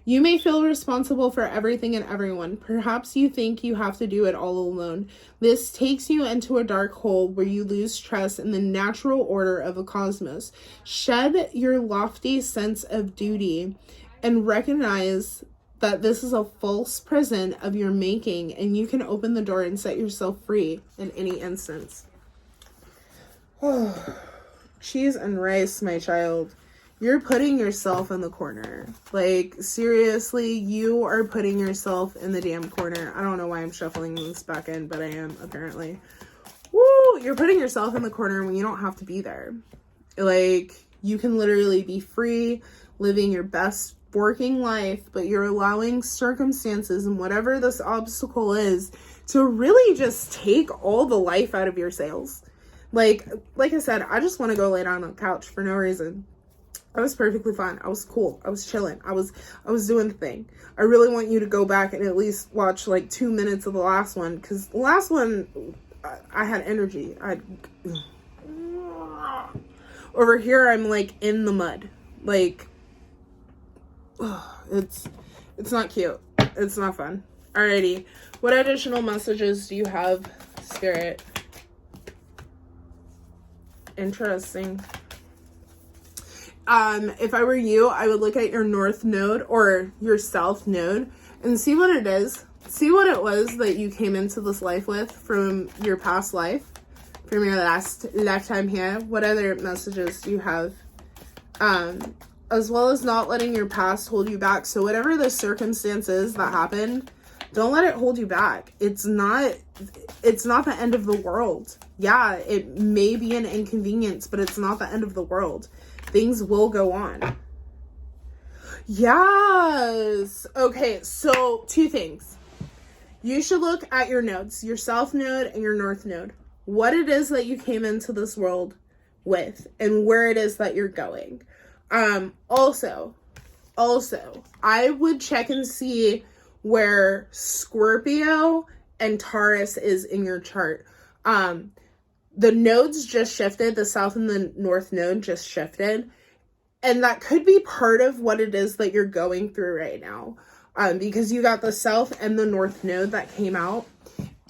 You may feel responsible for everything and everyone. Perhaps you think you have to do it all alone. This takes you into a dark hole where you lose trust in the natural order of the cosmos. Shed your lofty sense of duty and recognize that this is a false prison of your making, and you can open the door and set yourself free in any instance. Oh, cheese and rice, my child. You're putting yourself in the corner. Like, seriously, you are putting yourself in the damn corner. I don't know why I'm shuffling this back in, but I am, apparently. Woo! You're putting yourself in the corner when you don't have to be there. Like, you can literally be free, living your best working life, but you're allowing circumstances and whatever this obstacle is to really just take all the life out of your sails. Like I said, I just want to go lay down on the couch for no reason. I was perfectly fine. I was cool. I was chilling. I was doing the thing. I really want you to go back and at least watch like 2 minutes of the last one, because the last one, I had energy. Over here, I'm like in the mud. Like, it's not cute. It's not fun. Alrighty. What additional messages do you have, Spirit? Interesting. If I were you, I would look at your North Node or your South Node and see what it is. See what it was that you came into this life with from your past life, from your last lifetime here. What other messages do you have? as well as not letting your past hold you back. So whatever the circumstances that happened, don't let it hold you back. It's not the end of the world. Yeah, it may be an inconvenience, but it's not the end of the world. Things will go on. Yes. Okay, so 2 things. You should look at your nodes, your south node and your north node. What it is that you came into this world with and where it is that you're going. Also, I would check and see where Scorpio and Taurus is in your chart. The nodes just shifted. The south and the north node just shifted. And that could be part of what it is that you're going through right now. Because you got the south and the north node that came out.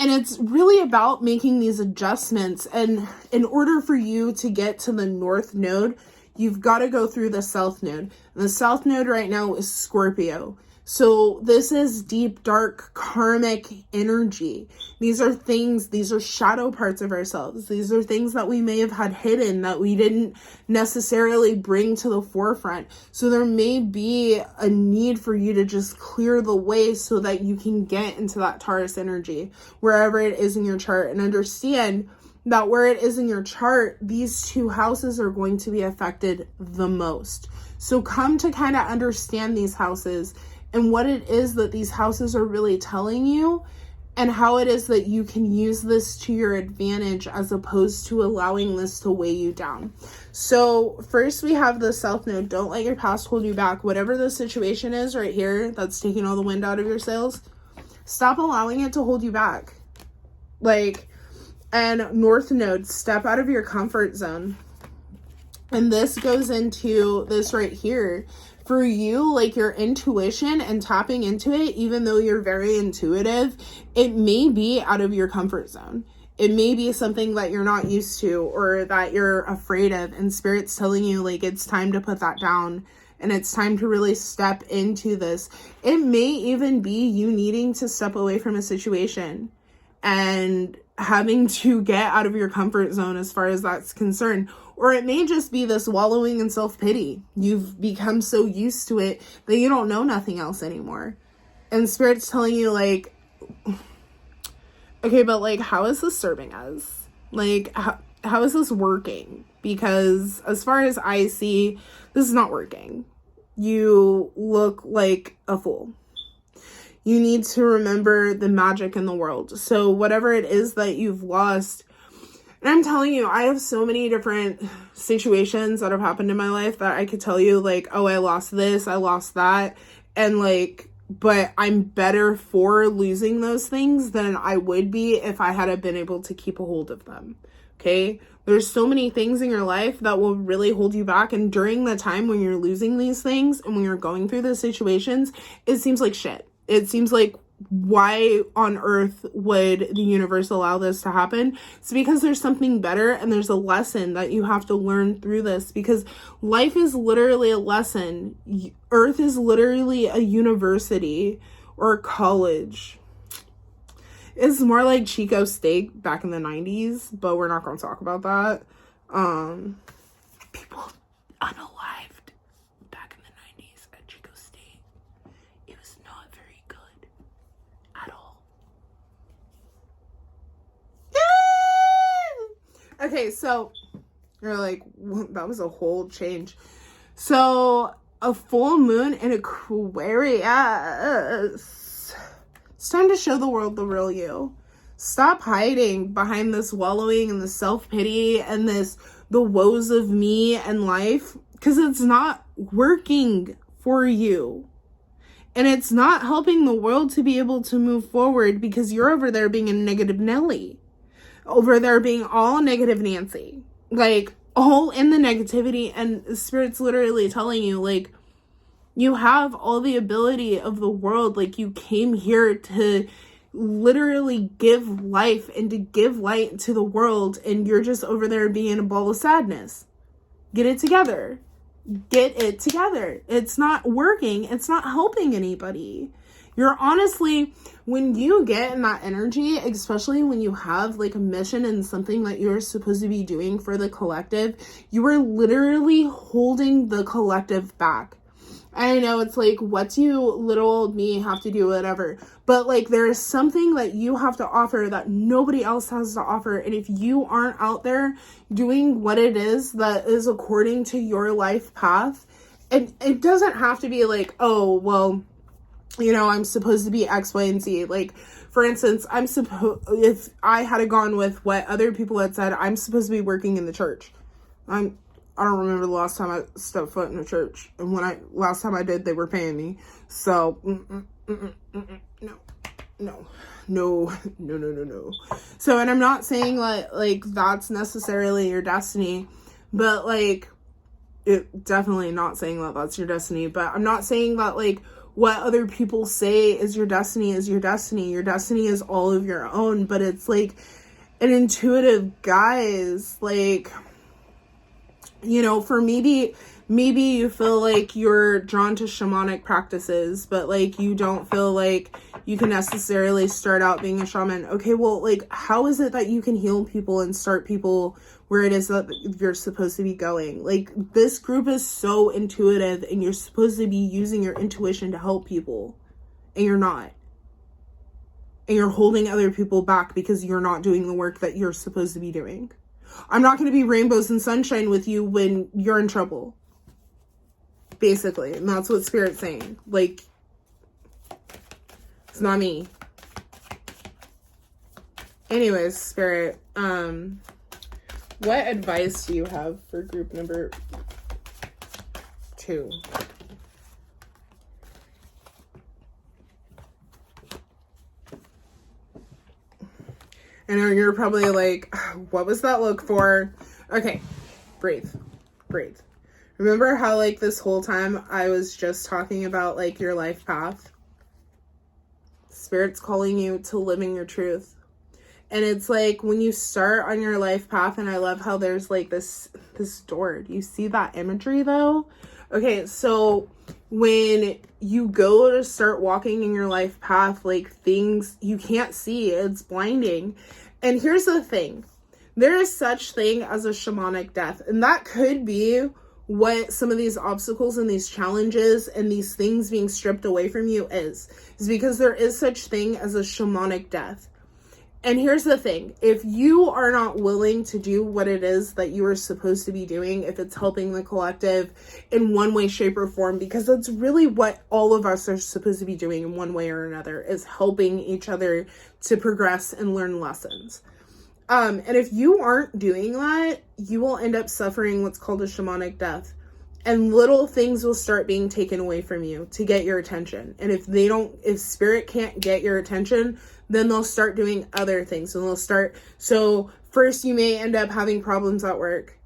And it's really about making these adjustments. And in order for you to get to the north node, you've got to go through the south node. And the south node right now is Scorpio. So this is deep, dark, karmic energy. These are things, these are shadow parts of ourselves. These are things that we may have had hidden that we didn't necessarily bring to the forefront. So there may be a need for you to just clear the way so that you can get into that Taurus energy, wherever it is in your chart. And understand that where it is in your chart, these 2 houses are going to be affected the most. So come to kind of understand these houses and what it is that these houses are really telling you, and how it is that you can use this to your advantage as opposed to allowing this to weigh you down. So first we have the south node. Don't let your past hold you back. Whatever the situation is right here that's taking all the wind out of your sails, stop allowing it to hold you back. And north node, step out of your comfort zone. And this goes into this right here. For you, like your intuition and tapping into it, even though you're very intuitive, it may be out of your comfort zone. It may be something that you're not used to or that you're afraid of, and Spirit's telling you like it's time to put that down and it's time to really step into this. It may even be you needing to step away from a situation and having to get out of your comfort zone as far as that's concerned. Or it may just be this wallowing in self-pity. You've become so used to it that you don't know nothing else anymore. And Spirit's telling you like, okay, but like, how is this serving us? Like, how is this working? Because as far as I see, this is not working. You look like a fool. You need to remember the magic in the world. So whatever it is that you've lost, and I'm telling you, I have so many different situations that have happened in my life that I could tell you like, oh, I lost this, I lost that. And like, but I'm better for losing those things than I would be if I had been able to keep a hold of them. Okay. There's so many things in your life that will really hold you back. And during the time when you're losing these things and when you're going through those situations, it seems like shit. It seems like, why on earth would the universe allow this to happen? It's because there's something better and there's a lesson that you have to learn through this, because life is literally a lesson. Earth is literally a university or a college. It's more like Chico State back in the 90s, but we're not going to talk about that. People unalived back in the 90s at Chico State. It was not very good at all. Okay, so you're like, that was a whole change. So a full moon in Aquarius. It's time to show the world the real you. Stop hiding behind this wallowing and the self-pity and the woes of me and life, because it's not working for you. And it's not helping the world to be able to move forward, because you're over there being a negative Nelly. Over there being all negative Nancy. Like, all in the negativity, and Spirit's literally telling you, like, you have all the ability of the world. Like, you came here to literally give life and to give light to the world, and you're just over there being a ball of sadness. Get it together. Get it together. It's not working. It's not helping anybody. You're honestly, when you get in that energy, especially when you have like a mission and something that you're supposed to be doing for the collective, you are literally holding the collective back. I know it's like, what do you little old me have to do, whatever. But like, there is something that you have to offer that nobody else has to offer. And if you aren't out there doing what it is that is according to your life path, it doesn't have to be like, oh, well, you know, I'm supposed to be X, Y, and Z. Like, for instance, if I had gone with what other people had said, I'm supposed to be working in the church. I don't remember the last time I stepped foot in a church. And last time I did, they were paying me. So, no. So, and I'm not saying like that's necessarily your destiny, but like, it definitely not saying that that's your destiny, but I'm not saying that like what other people say is your destiny is your destiny. Your destiny is all of your own, but it's like an intuitive guise, like, you know, for maybe you feel like you're drawn to shamanic practices, but like you don't feel like you can necessarily start out being a shaman. Okay, well, like, how is it that you can heal people and start people where it is that you're supposed to be going? Like, this group is so intuitive and you're supposed to be using your intuition to help people, and you're not. And you're holding other people back because you're not doing the work that you're supposed to be doing. I'm not going to be rainbows and sunshine with you when you're in trouble. Basically. And that's what Spirit's saying. Like, it's not me. Anyways, Spirit, what advice do you have for group number 2? I know you're probably like, what was that look for? Okay, breathe. Remember how like this whole time I was just talking about like your life path? Spirit's calling you to living your truth. And it's like when you start on your life path, and I love how there's like this door. Do you see that imagery though? Okay, so when you go to start walking in your life path, like things you can't see, it's blinding. And here's the thing. There is such thing as a shamanic death. And that could be what some of these obstacles and these challenges and these things being stripped away from you is because there is such thing as a shamanic death. And here's the thing, if you are not willing to do what it is that you are supposed to be doing, if it's helping the collective in one way, shape, or form, because that's really what all of us are supposed to be doing in one way or another, is helping each other to progress and learn lessons. And if you aren't doing that, you will end up suffering what's called a shamanic death. And little things will start being taken away from you to get your attention. And if Spirit can't get your attention, then they'll start doing other things. And so first you may end up having problems at work.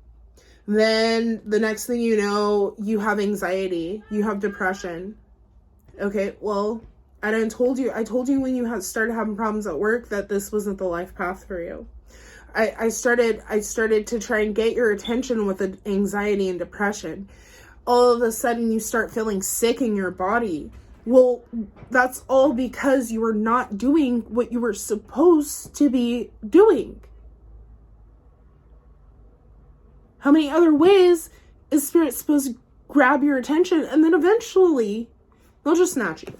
Then the next thing you know, you have anxiety, you have depression. Okay, well, I told you when you started having problems at work that this wasn't the life path for you. I started to try and get your attention with anxiety and depression. All of a sudden you start feeling sick in your body. Well, that's all because you were not doing what you were supposed to be doing. How many other ways is Spirit supposed to grab your attention, and then eventually they'll just snatch you?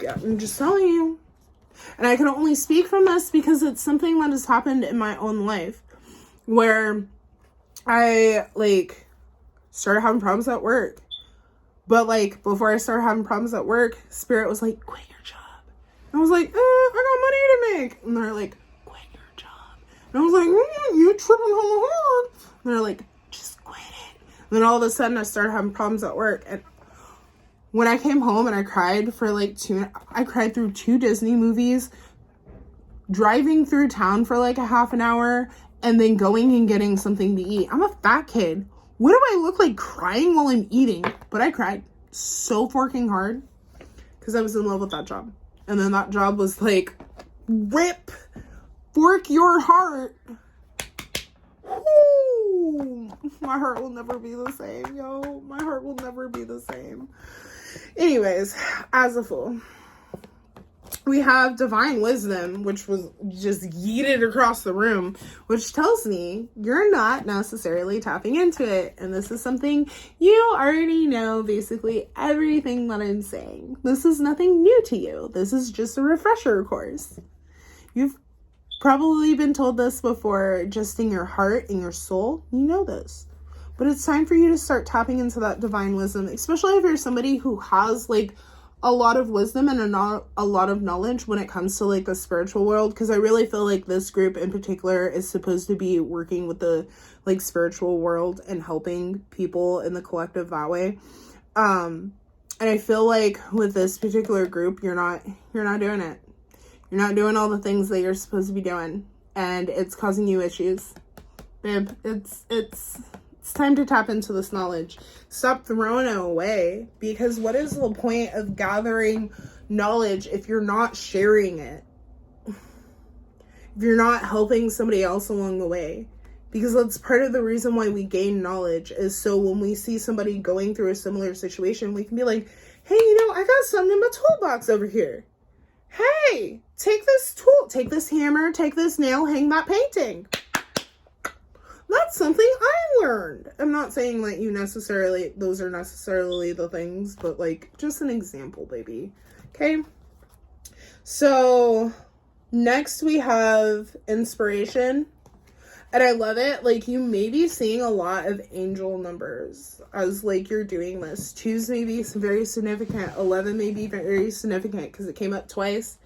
Yeah, I'm just telling you. And I can only speak from this because it's something that has happened in my own life, where I started having problems at work. But before I started having problems at work, Spirit was like, quit your job. And I was like, I got money to make. And they're like, quit your job. And I was like, you tripping on the horn. And they're like, just quit it. And then all of a sudden I started having problems at work. And when I came home and I cried for I cried through 2 Disney movies, driving through town for a half an hour, and then going and getting something to eat. I'm a fat kid. What do I look like crying while I'm eating? But I cried so forking hard because I was in love with that job. And then that job was like, rip, fork your heart. Woo! My heart will never be the same, yo. My heart will never be the same. Anyways, as a fool, we have divine wisdom, which was just yeeted across the room, which tells me you're not necessarily tapping into it. And this is something you already know, basically everything that I'm saying. This is nothing new to you. This is just a refresher course. You've probably been told this before, just in your heart, in your soul. You know this. But it's time for you to start tapping into that divine wisdom, especially if you're somebody who has like a lot of wisdom and a lot of knowledge when it comes to like the spiritual world, because I really feel like this group in particular is supposed to be working with the like spiritual world and helping people in the collective that way. And I feel like with this particular group, you're not doing it. You're not doing all the things that you're supposed to be doing, and it's causing you issues. Babe, it's time to tap into this knowledge. Stop throwing it away, because what is the point of gathering knowledge if you're not sharing it? If you're not helping somebody else along the way? Because that's part of the reason why we gain knowledge, is so when we see somebody going through a similar situation, we can be like, hey, I got something in my toolbox over here. Hey, take this tool, take this hammer, take this nail, hang that painting. That's something I learned. I'm not saying that those are necessarily the things, but like just an example, baby. Okay. So next we have inspiration. And I love it. Like, you may be seeing a lot of angel numbers as like you're doing this. 2s may be very significant. 11 may be very significant because it came up twice.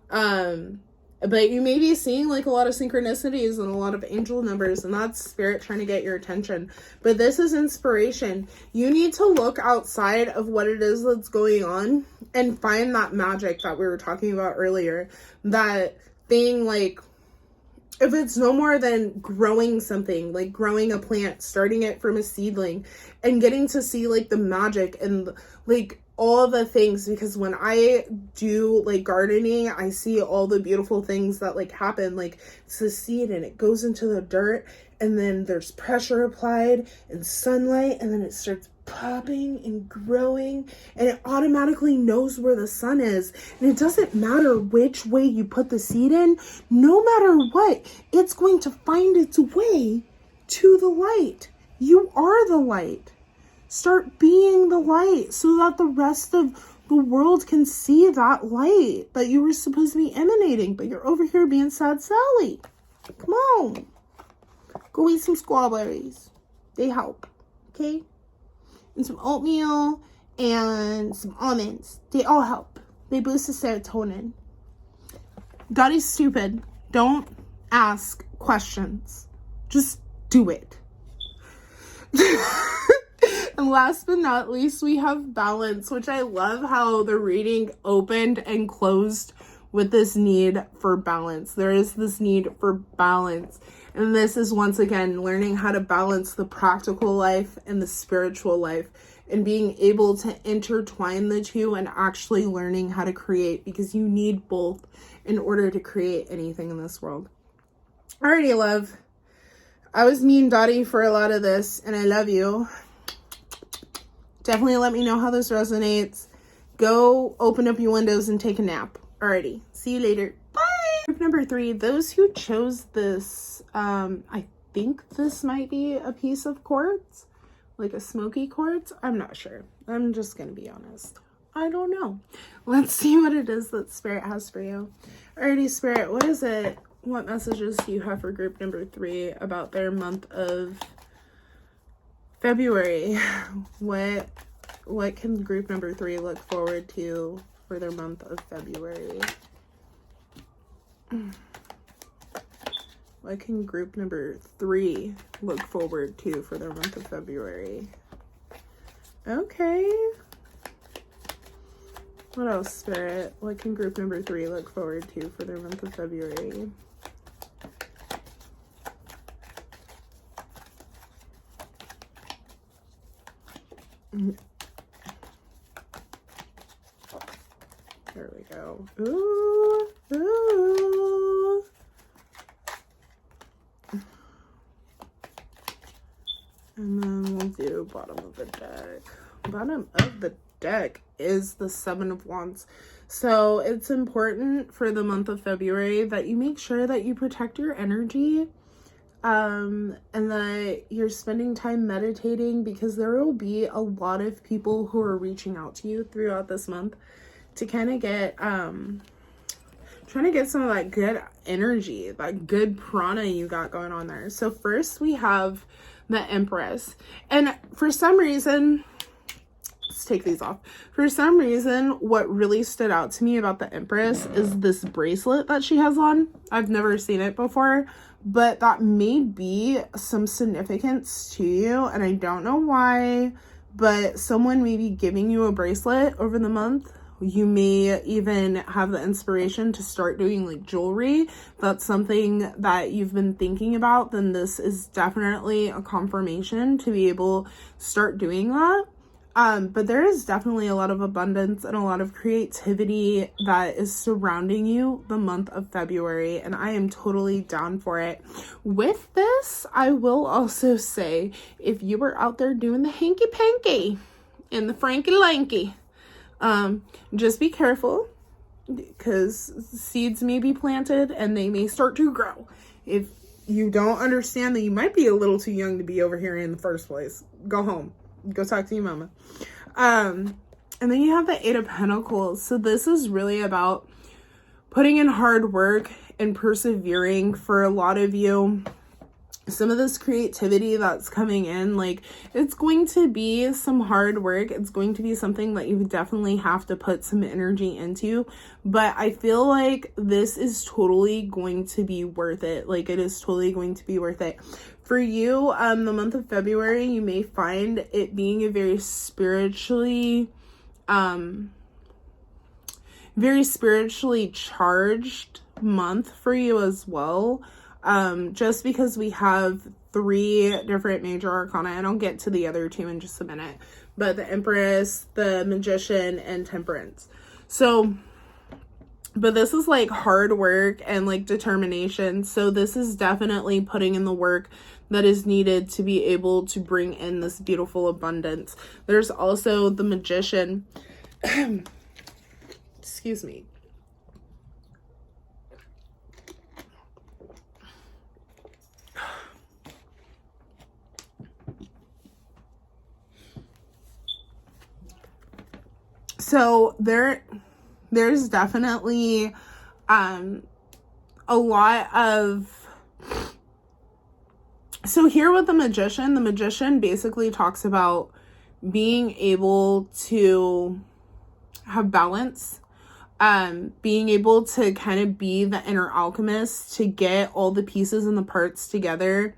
But you may be seeing like a lot of synchronicities and a lot of angel numbers, and that's spirit trying to get your attention. But this is inspiration. You need to look outside of what it is that's going on and find that magic that we were talking about earlier. That thing, like, if it's no more than growing something, like growing a plant, starting it from a seedling, and getting to see like the magic and like all the things, because when I do like gardening, I see all the beautiful things that like happen. Like, it's the seed and it goes into the dirt, and then there's pressure applied and sunlight, and then it starts popping and growing, and it automatically knows where the sun is. And it doesn't matter which way you put the seed in, no matter what, it's going to find its way to the light. You are the light. Start being the light so that the rest of the world can see that light that you were supposed to be emanating, but you're over here being sad Sally. Come on. Go eat some squawberries. They help. Okay? And some oatmeal and some almonds. They all help. They boost the serotonin. Daddy's stupid. Don't ask questions. Just do it. And last but not least, we have balance, which I love how the reading opened and closed with this need for balance. There is this need for balance. And this is, once again, learning how to balance the practical life and the spiritual life, and being able to intertwine the two and actually learning how to create, because you need both in order to create anything in this world. Alrighty, love. I was mean Dottie for a lot of this, and I love you. Definitely let me know how this resonates. Go open up your windows and take a nap. Alrighty. See you later. Bye. Group number 3, those who chose this, I think this might be a piece of quartz, like a smoky quartz. I'm not sure. I'm just going to be honest. I don't know. Let's see what it is that Spirit has for you. Alrighty, Spirit, what is it? What messages do you have for group number 3 about their month of February? What can group number 3 look forward to for their month of February? What can group number 3 look forward to for their month of February? Okay. What else, Spirit? What can group number 3 look forward to for their month of February? There we go. Ooh, ooh. And then we'll do bottom of the deck. Bottom of the deck is the Seven of Wands. So it's important for the month of February that you make sure that you protect your energy, and that you're spending time meditating, because there will be a lot of people who are reaching out to you throughout this month to kind of get, trying to get some of that good energy, that good prana you got going on there. So first we have the Empress. And for some reason, let's take these off. For some reason, what really stood out to me about the Empress is this bracelet that she has on. I've never seen it before, but that may be some significance to you, and I don't know why, but someone may be giving you a bracelet over the month. You may even have the inspiration to start doing like jewelry. That's something that you've been thinking about, then this is definitely a confirmation to be able to start doing that. But there is definitely a lot of abundance and a lot of creativity that is surrounding you the month of February, and I am totally down for it. With this, I will also say, if you were out there doing the hanky-panky and the franky-lanky, just be careful, because seeds may be planted and they may start to grow. If you don't understand that you might be a little too young to be over here in the first place, go home. Go talk to your mama. And then you have the Eight of Pentacles. So this is really about putting in hard work and persevering for a lot of you. Some of this creativity that's coming in, like, it's going to be some hard work. It's going to be something that you definitely have to put some energy into, but I feel like this is totally going to be worth it. Like, it is totally going to be worth it. For you, the month of February, you may find it being a very spiritually charged month for you as well. Just because we have 3 different major arcana, and I'll get to the other 2 in just a minute, but the Empress, the Magician, and Temperance. So, but this is like hard work and like determination. So this is definitely putting in the work that is needed to be able to bring in this beautiful abundance. There's also the Magician. Excuse me. So there's definitely a lot of, so here with the Magician basically talks about being able to have balance, being able to kind of be the inner alchemist to get all the pieces and the parts together.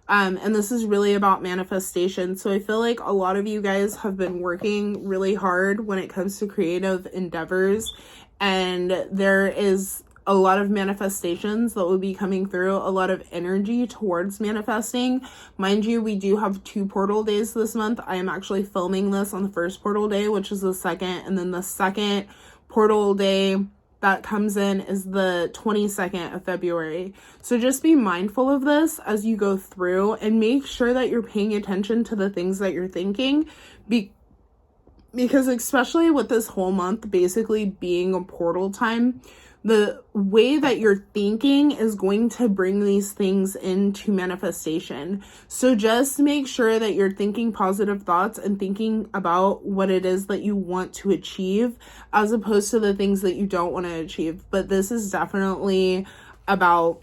And this is really about manifestation. So I feel like a lot of you guys have been working really hard when it comes to creative endeavors, and there is a lot of manifestations that will be coming through, a lot of energy towards manifesting. Mind you, we do have 2 portal days this month. I am actually filming this on the first portal day, which is the 2nd, and then the second portal day that comes in is the 22nd of February. So just be mindful of this as you go through, and make sure that you're paying attention to the things that you're thinking, because especially with this whole month basically being a portal time, the way that you're thinking is going to bring these things into manifestation. So just make sure that you're thinking positive thoughts and thinking about what it is that you want to achieve, as opposed to the things that you don't want to achieve. But this is definitely about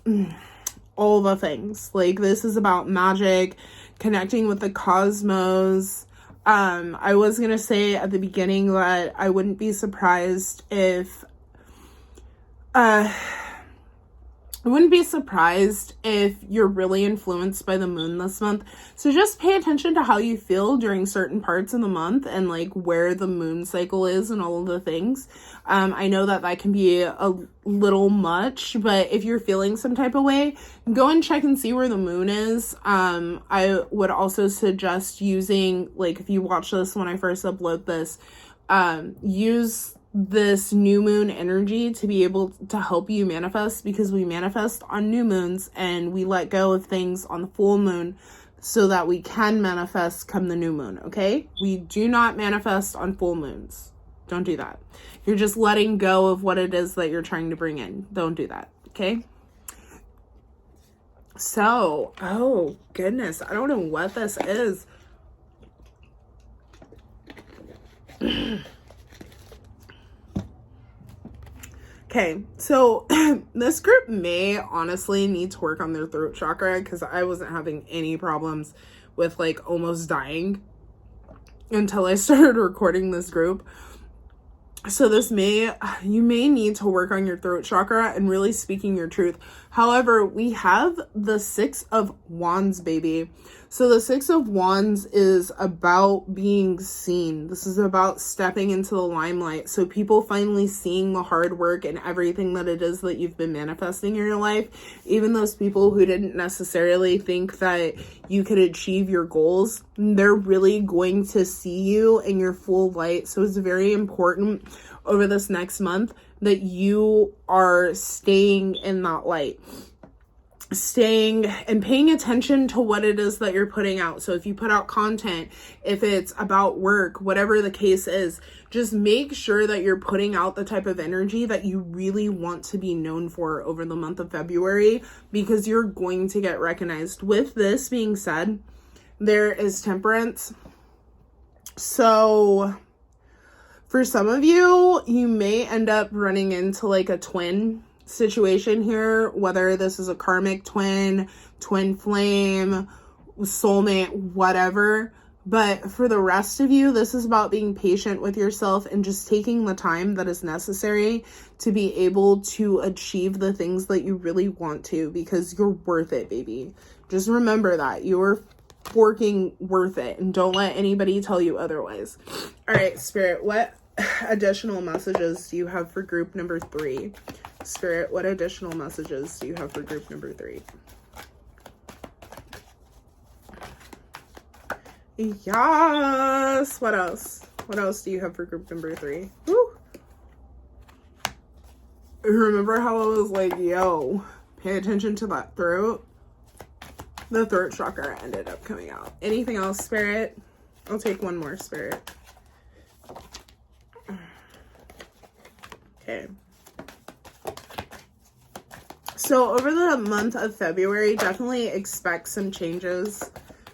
all the things. Like, this is about magic, connecting with the cosmos. I was gonna say at the beginning that I wouldn't be surprised if I wouldn't be surprised if you're really influenced by the moon this month. So just pay attention to how you feel during certain parts of the month, and like where the moon cycle is and all of the things. I know that can be a little much, but if you're feeling some type of way, go and check and see where the moon is. I would also suggest using, like, if you watch this when I first upload this, use this new moon energy to be able to help you manifest, because we manifest on new moons and we let go of things on the full moon. so that we can manifest come the new moon, okay? We do not manifest on full moons. Don't do that. You're just letting go of what it is that you're trying to bring in. Don't do that, okay? So, oh goodness, I don't know what this is. Okay, so this group may honestly need to work on their throat chakra, because I wasn't having any problems with like almost dying until I started recording this group. So you may need to work on your throat chakra and really speaking your truth. However, we have the 6 of Wands, baby. So the 6 of Wands is about being seen. This is about stepping into the limelight. So people finally seeing the hard work and everything that it is that you've been manifesting in your life. Even those people who didn't necessarily think that you could achieve your goals, they're really going to see you in your full light. So it's very important over this next month that you are staying in that light, staying and paying attention to what it is that you're putting out. So if you put out content, if it's about work, whatever the case is, just make sure that you're putting out the type of energy that you really want to be known for over the month of February, because you're going to get recognized. With this being said, there is Temperance. So for some of you, you may end up running into like a twin situation here, whether this is a karmic twin, twin flame, soulmate, whatever. But for the rest of you, this is about being patient with yourself and just taking the time that is necessary to be able to achieve the things that you really want to, because you're worth it, baby. Just remember that you're working worth it, and don't let anybody tell you otherwise. All right, Spirit, what additional messages do you have for group number 3? Spirit, what additional messages do you have for group number 3? Yes. What else? What else do you have for group number 3? Woo. Remember how I was like, yo, pay attention to that throat? The throat chakra ended up coming out. Anything else, Spirit? I'll take one more, Spirit. Okay. So over the month of February, definitely expect some changes.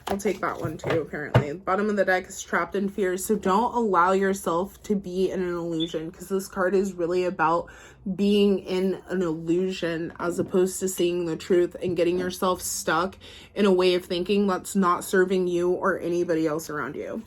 I'll take that one too, apparently. The bottom of the deck is trapped in fear. So don't allow yourself to be in an illusion, because this card is really about being in an illusion as opposed to seeing the truth and getting yourself stuck in a way of thinking that's not serving you or anybody else around you.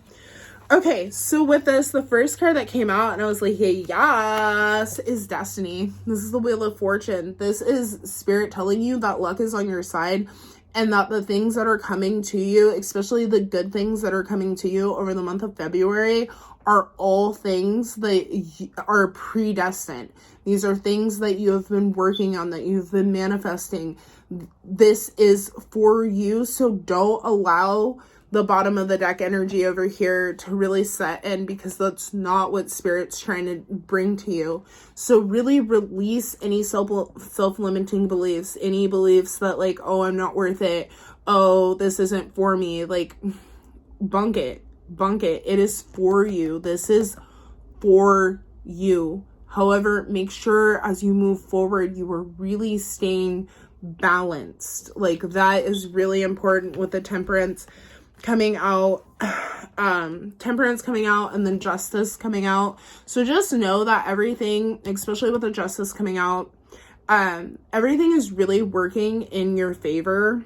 Okay, so with this, the first card that came out, and I was like, hey, yes, is Destiny. This is the Wheel of Fortune. This is Spirit telling you that luck is on your side, and that the things that are coming to you, especially the good things that are coming to you over the month of February, are all things that are predestined. These are things that you have been working on, that you've been manifesting. This is for you, so don't allow the bottom of the deck energy over here to really set in, because that's not what Spirit's trying to bring to you. So really release any self-limiting beliefs, any beliefs that like, oh, I'm not worth it. Oh, this isn't for me. Like, bunk it. It is for you. This is for you. However, make sure as you move forward, you are really staying balanced. Like, that is really important with the Temperance coming out, Temperance coming out, and then Justice coming out. So just know that everything, especially with the Justice coming out, everything is really working in your favor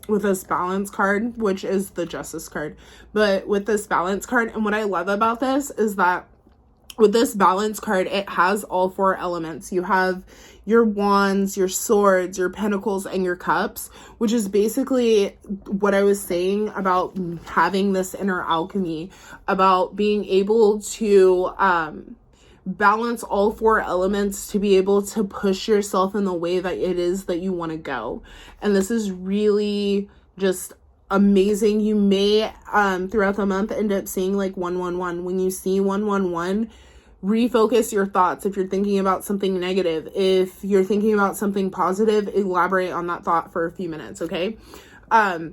with this Balance card, which is the Justice card. But with this Balance card, and what I love about this is that with this Balance card, it has all 4 elements. You have your wands, your swords, your pentacles, and your cups, which is basically what I was saying about having this inner alchemy, about being able to balance all 4 elements to be able to push yourself in the way that it is that you want to go. And this is really just amazing. You may throughout the month end up seeing like 111. When you see 111, refocus your thoughts. If you're thinking about something negative, if you're thinking about something positive, elaborate on that thought for a few minutes, okay?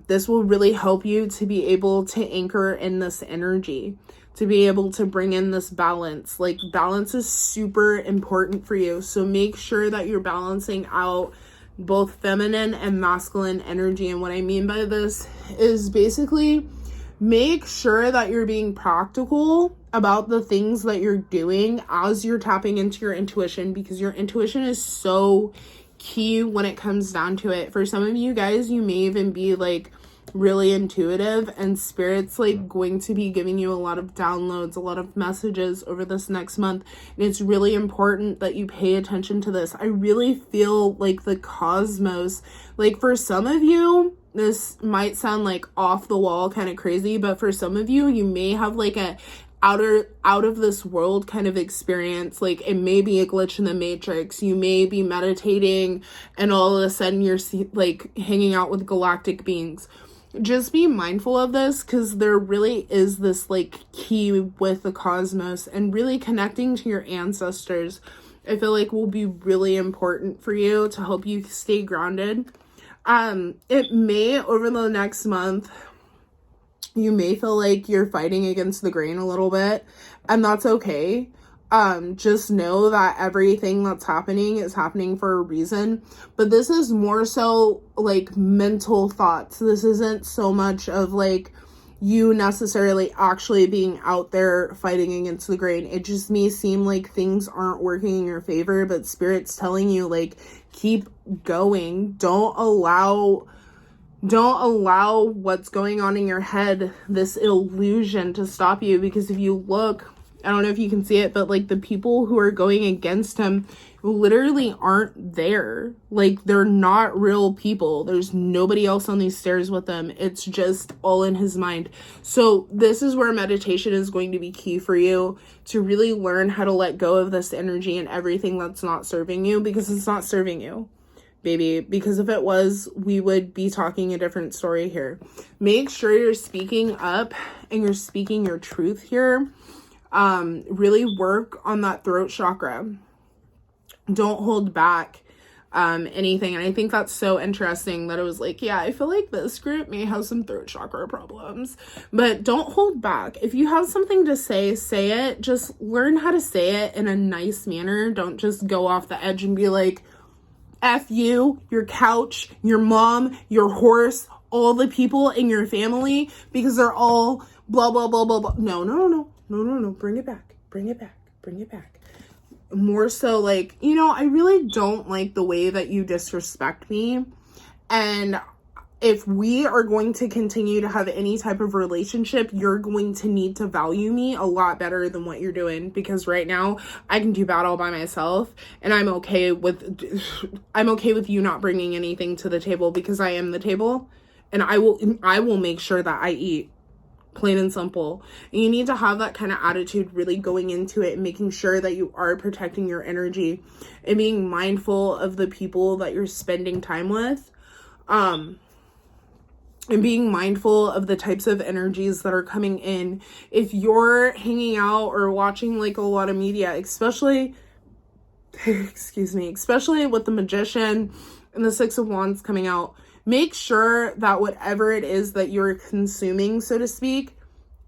This will really help you to be able to anchor in this energy, to be able to bring in this balance. Like, balance is super important for you. So make sure that you're balancing out both feminine and masculine energy. And what I mean by this is basically make sure that you're being practical about the things that you're doing as you're tapping into your intuition, because your intuition is so key when it comes down to it. For some of you guys, you may even be like really intuitive, and spirit's like going to be giving you a lot of downloads, a lot of messages over this next month, and it's really important that you pay attention to this. I really feel like the cosmos, like for some of you, this might sound like off the wall kind of crazy, but for some of you, you may have like a out of this world kind of experience. Like, it may be a glitch in the matrix. You may be meditating and all of a sudden you're like hanging out with galactic beings. Just be mindful of this, because there really is this like key with the cosmos, and really connecting to your ancestors, I feel like will be really important for you to help you stay grounded. It may, over the next month, you may feel like you're fighting against the grain a little bit, and that's okay. Just know that everything that's happening is happening for a reason, but this is more so like mental thoughts. This isn't so much of like you necessarily actually being out there fighting against the grain. It just may seem like things aren't working in your favor, but spirit's telling you like, keep going. Don't allow what's going on in your head, this illusion, to stop you. Because if you look, I don't know if you can see it, but like the people who are going against him literally aren't there. Like, they're not real people. There's nobody else on these stairs with them. It's just all in his mind. So this is where meditation is going to be key for you, to really learn how to let go of this energy and everything that's not serving you, because it's not serving you, baby. Because if it was, we would be talking a different story here. Make sure you're speaking up and you're speaking your truth here. Really work on that throat chakra. Don't hold back anything. And I think that's so interesting that it was like, yeah, I feel like this group may have some throat chakra problems, but don't hold back. If you have something to say it. Just learn how to say it in a nice manner. Don't just go off the edge and be like, F you, your couch, your mom, your horse, all the people in your family, because they're all blah, blah, blah, blah, blah. No. Bring it back. More so like, I really don't like the way that you disrespect me. And if we are going to continue to have any type of relationship, you're going to need to value me a lot better than what you're doing. Because right now I can do battle by myself, and I'm okay with you not bringing anything to the table, because I am the table, and I will make sure that I eat. Plain and simple. And you need to have that kind of attitude really going into it, and making sure that you are protecting your energy and being mindful of the people that you're spending time with. And being mindful of the types of energies that are coming in. If you're hanging out or watching like a lot of media, especially with the Magician and the Six of Wands coming out, make sure that whatever it is that you're consuming, so to speak,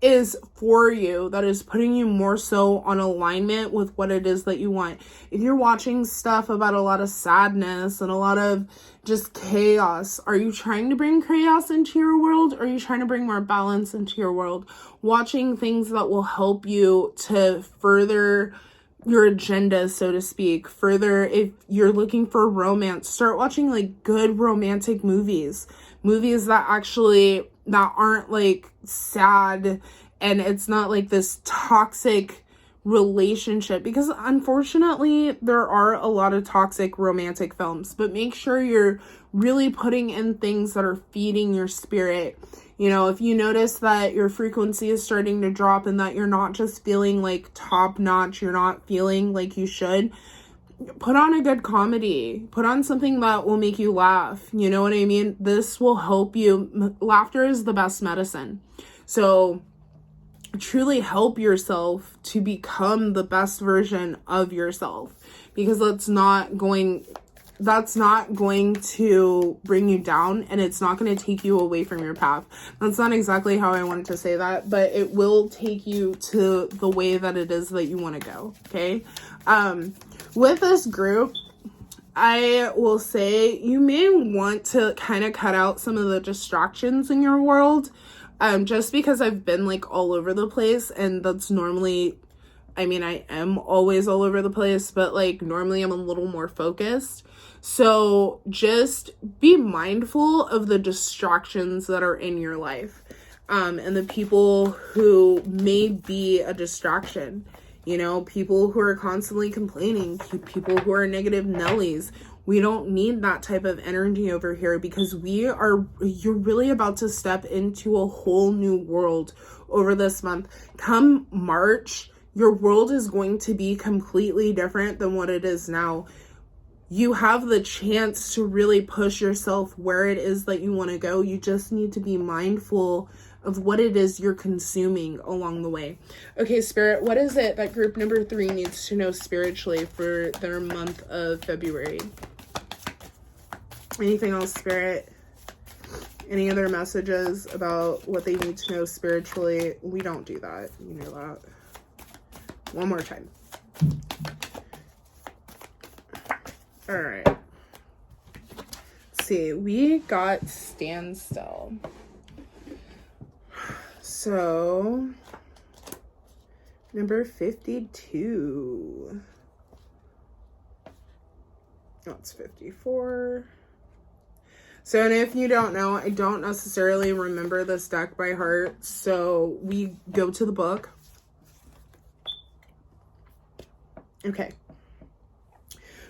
is for you, that is putting you more so on alignment with what it is that you want. If you're watching stuff about a lot of sadness and a lot of just chaos, are you trying to bring chaos into your world, or are you trying to bring more balance into your world? Watching things that will help you to further your agenda, so to speak. Further, if you're looking for romance, start watching like good romantic movies that aren't like sad, and it's not like this toxic relationship, because unfortunately there are a lot of toxic romantic films. But make sure you're really putting in things that are feeding your spirit. If you notice that your frequency is starting to drop, and that you're not just feeling like top notch, you're not feeling like you should, put on a good comedy. Put on something that will make you laugh. You know what I mean? This will help you. Laughter is the best medicine. So truly help yourself to become the best version of yourself, because that's not going that's not going to bring you down, and it's not going to take you away from your path. That's not exactly how I wanted to say that, but it will take you to the way that it is that you want to go, okay? With this group, I will say you may want to kind of cut out some of the distractions in your world, just because I've been like all over the place, and that's normally, I mean, I am always all over the place, but like normally I'm a little more focused. So just be mindful of the distractions that are in your life, and the people who may be a distraction. You know, people who are constantly complaining, people who are negative Nellies. We don't need that type of energy over here, because you're really about to step into a whole new world over this month. Come March, your world is going to be completely different than what it is now. You have the chance to really push yourself where it is that you want to go. You just need to be mindful of what it is you're consuming along the way. Okay, Spirit, what is it that group number 3 needs to know spiritually for their month of February? Anything else, Spirit? Any other messages about what they need to know spiritually? We don't do that. You know that. One more time. All right. Let's see, we got standstill. So, number 52. That's 54. So, and if you don't know, I don't necessarily remember this deck by heart. So, we go to the book. Okay.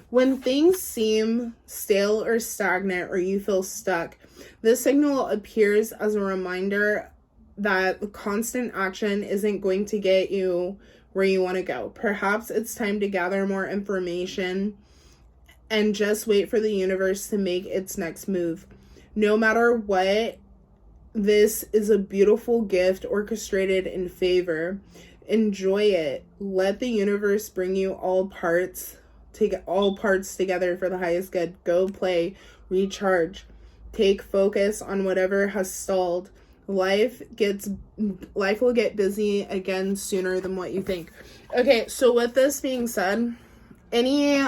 When things seem stale or stagnant, or you feel stuck, this signal appears as a reminder that constant action isn't going to get you where you want to go. Perhaps it's time to gather more information and just wait for the universe to make its next move. No matter what, this is a beautiful gift orchestrated in favor. Enjoy it. Let the universe bring you all parts together for the highest good. Go play, recharge, take focus on whatever has stalled. Life will get busy again sooner than what you think. Okay, so with this being said, any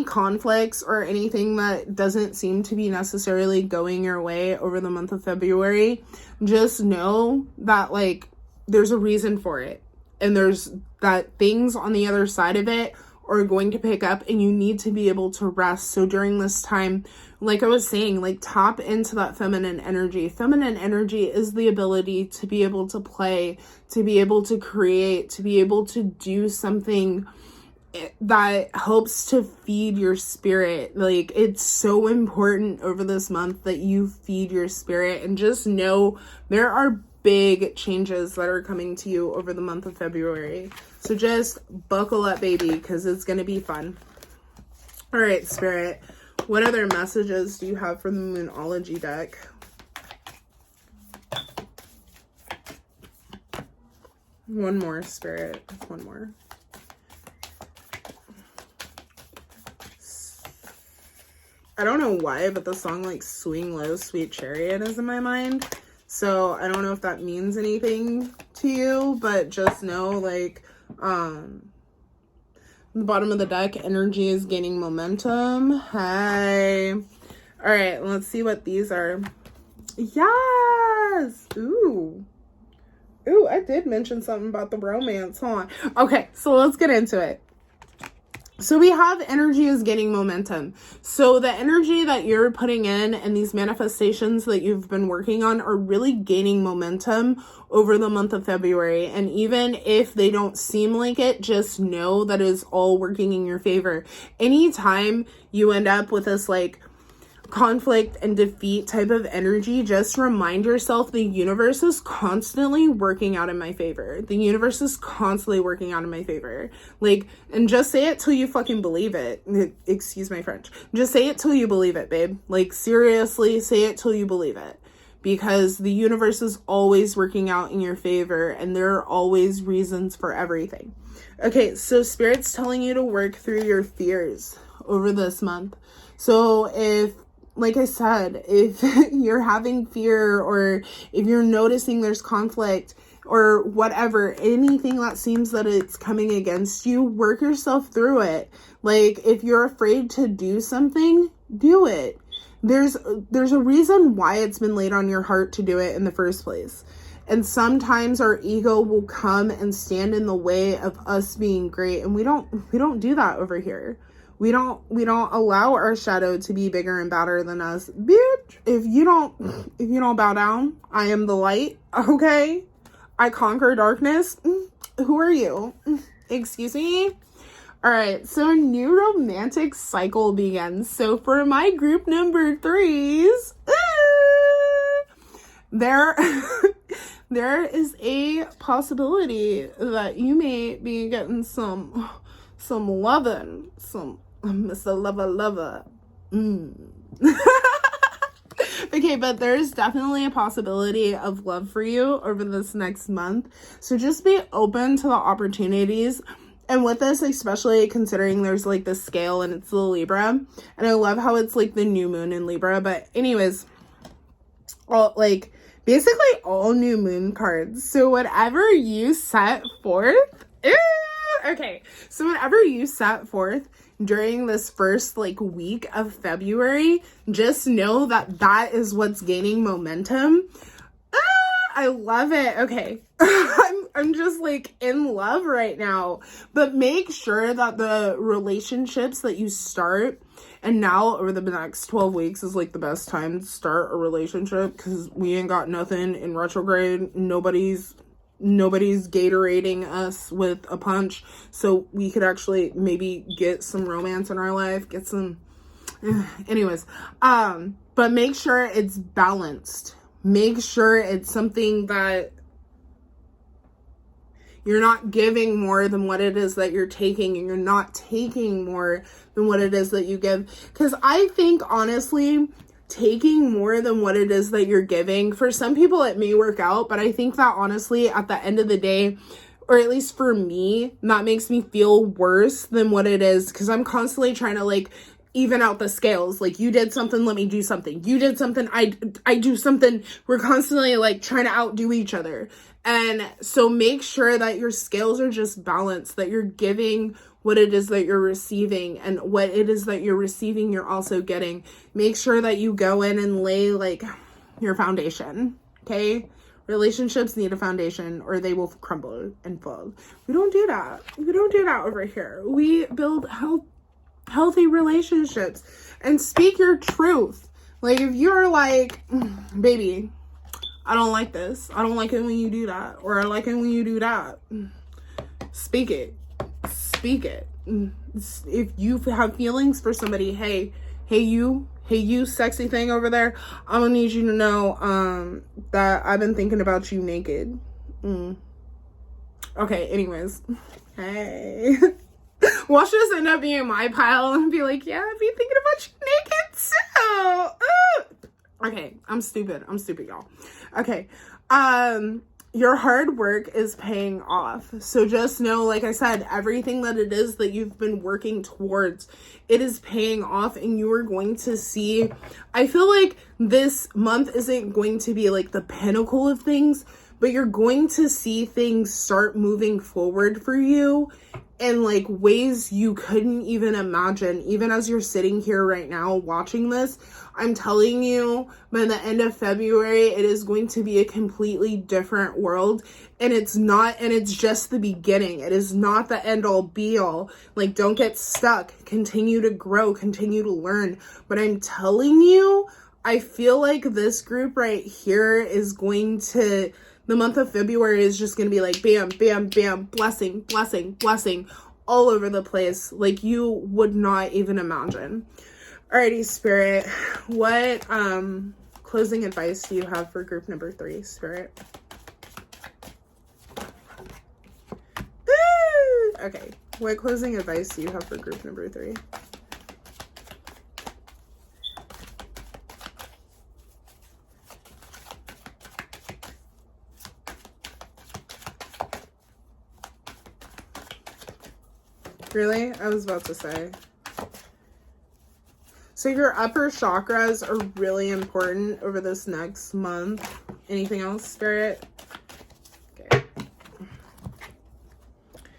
conflicts or anything that doesn't seem to be necessarily going your way over the month of February, just know that like there's a reason for it, and there's that things on the other side of it are going to pick up, and you need to be able to rest. So during this time, like I was saying, like tap into that feminine energy. Feminine energy is the ability to be able to play, to be able to create, to be able to do something that helps to feed your spirit. Like, it's so important over this month that you feed your spirit, and just know there are big changes that are coming to you over the month of February. So just buckle up, baby, because it's going to be fun. All right, Spirit, what other messages do you have for the Moonology deck? One more, Spirit. One more. I don't know why, but the song like Swing Low, Sweet Chariot is in my mind. So I don't know if that means anything to you, but just know like the bottom of the deck, energy is gaining momentum. Hi. All right, let's see what these are. Yes. Ooh, I did mention something about the romance, huh? Okay, so let's get into it. So we have energy is gaining momentum. So the energy that you're putting in and these manifestations that you've been working on are really gaining momentum over the month of February. And even if they don't seem like it, just know that is all working in your favor. Anytime you end up with this like conflict and defeat type of energy, just remind yourself the universe is constantly working out in my favor. The universe is constantly working out in my favor. Like, and just say it till you fucking believe it. Excuse my French. Just say it till you believe it, babe. Like, seriously, say it till you believe it. Because the universe is always working out in your favor, and there are always reasons for everything. Okay, so Spirit's telling you to work through your fears over this month. So if, like I said, if you're having fear, or if you're noticing there's conflict or whatever, anything that seems that it's coming against you, work yourself through it. Like, if you're afraid to do something, do it. There's a reason why it's been laid on your heart to do it in the first place. And sometimes our ego will come and stand in the way of us being great, and we don't do that over here. We don't allow our shadow to be bigger and badder than us. Bitch, if you don't bow down, I am the light, okay? I conquer darkness. Who are you? Excuse me? All right, so a new romantic cycle begins. So for my group number 3s, there is a possibility that you may be getting some loving, some Mr. Lover. Okay, but there's definitely a possibility of love for you over this next month. So just be open to the opportunities. And with this, especially considering there's like the scale and it's the Libra. And I love how it's like the new moon in Libra. But anyways, basically all new moon cards. So whatever you set forth, okay, so whatever you set forth during this first like week of February, just know that that is what's gaining momentum. I love it. Okay. I'm just like in love right now. But make sure that the relationships that you start, and now over the next 12 weeks is like the best time to start a relationship, because we ain't got nothing in retrograde. Nobody's Gatorading us with a punch, so we could actually maybe get some romance in our life, get some anyways, but make sure it's balanced. Make sure it's something that you're not giving more than what it is that you're taking, and you're not taking more than what it is that you give. Because I think, honestly, taking more than what it is that you're giving, for some people it may work out, but I think that honestly, at the end of the day, or at least for me, that makes me feel worse than what it is, because I'm constantly trying to like even out the scales. Like, you did something, let me do something. You did something, I do something. We're constantly like trying to outdo each other. And so make sure that your scales are just balanced, that you're giving what it is that you're receiving, and what it is that you're receiving, you're also getting. Make sure that you go in and lay like your foundation, okay? Relationships need a foundation or they will crumble and fall. We don't do that. We don't do that over here. We build healthy relationships and speak your truth. Like, if you're like, baby, I don't like this. I don't like it when you do that. Or I like it when you do that. Speak it. Speak it. If you have feelings for somebody, hey you sexy thing over there, I'm gonna need you to know that I've been thinking about you naked. Okay, anyways. Hey. Watch this end up being my pile and be like, yeah, I've been thinking about you naked too. Okay, I'm stupid, y'all. Okay, your hard work is paying off. So just know, like I said, everything that it is that you've been working towards, it is paying off, and you are going to see, I feel like this month isn't going to be like the pinnacle of things, but you're going to see things start moving forward for you in like ways you couldn't even imagine. Even as you're sitting here right now watching this, I'm telling you, by the end of February, it is going to be a completely different world. And it's just the beginning. It is not the end all be all. Like, don't get stuck. Continue to grow, continue to learn. But I'm telling you, I feel like this group right here is going to, the month of February is just going to be like bam, bam, bam, blessing, blessing, blessing all over the place. Like, you would not even imagine. Alrighty, Spirit, what closing advice do you have for group number 3, Spirit? Okay, what closing advice do you have for group number 3? Really? I was about to say. So your upper chakras are really important over this next month. Anything else, Spirit? Okay.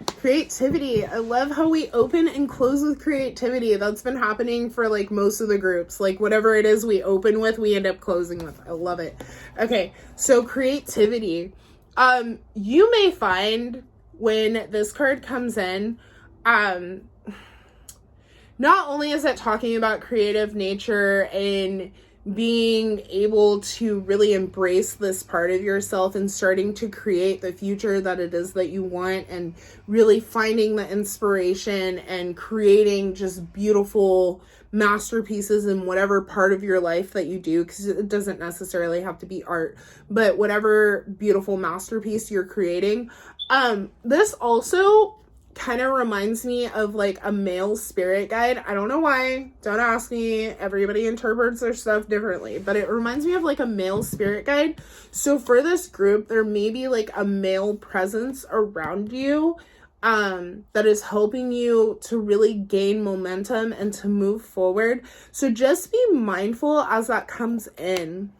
Creativity. I love how we open and close with creativity. That's been happening for like most of the groups. Like whatever it is we open with, we end up closing with. I love it. Okay, so creativity. You may find when this card comes in, not only is it talking about creative nature and being able to really embrace this part of yourself and starting to create the future that it is that you want, and really finding the inspiration and creating just beautiful masterpieces in whatever part of your life that you do, because it doesn't necessarily have to be art, but whatever beautiful masterpiece you're creating. This also kind of reminds me of like a male spirit guide. I don't know why. Don't ask me. Everybody interprets their stuff differently, but it reminds me of like a male spirit guide. So for this group, there may be like a male presence around you that is helping you to really gain momentum and to move forward. So just be mindful as that comes in.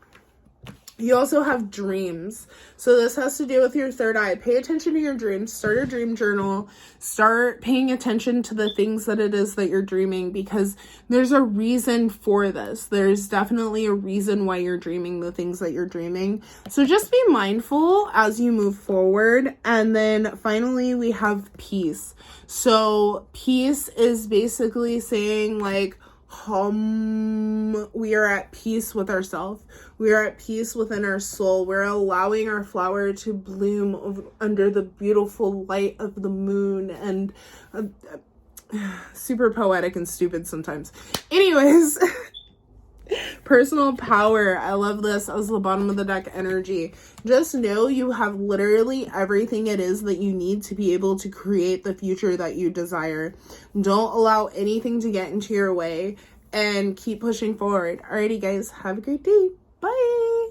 You also have dreams. So this has to do with your third eye. Pay attention to your dreams. Start a dream journal. Start paying attention to the things that it is that you're dreaming, because there's a reason for this. There's definitely a reason why you're dreaming the things that you're dreaming. So just be mindful as you move forward. And then finally, we have peace. So peace is basically saying like, we are at peace with ourselves. We are at peace within our soul. We're allowing our flower to bloom under the beautiful light of the moon. And super poetic and stupid sometimes. Anyways, personal power. I love this as the bottom of the deck energy. Just know you have literally everything it is that you need to be able to create the future that you desire. Don't allow anything to get into your way, and keep pushing forward. Alrighty guys, have a great day. Bye.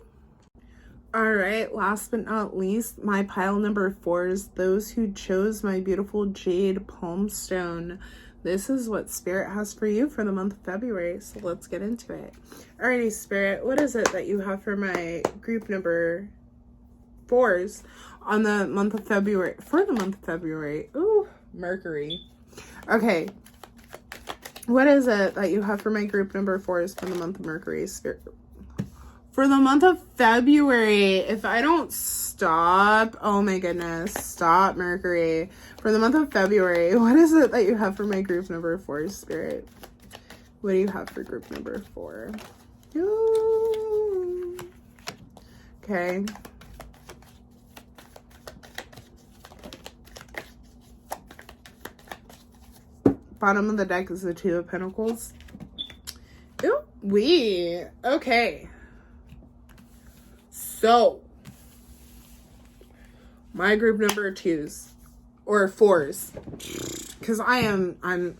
Alright, last but not least, my pile number 4 is those who chose my beautiful jade palm stone. This is what Spirit has for you for the month of February, so let's get into it. Alrighty, Spirit, what is it that you have for my group number 4s on the month of February? For the month of February. Ooh, Mercury. Okay. What is it that you have for my group number 4s for the month of Mercury, Spirit? For the month of February, if I don't stop, oh my goodness, stop, Mercury. For the month of February, what is it that you have for my group number 4, Spirit? What do you have for group number 4? Ooh. Okay. Bottom of the deck is the Two of Pentacles. Ooh, okay. So, my group number 2s or 4s, because I'm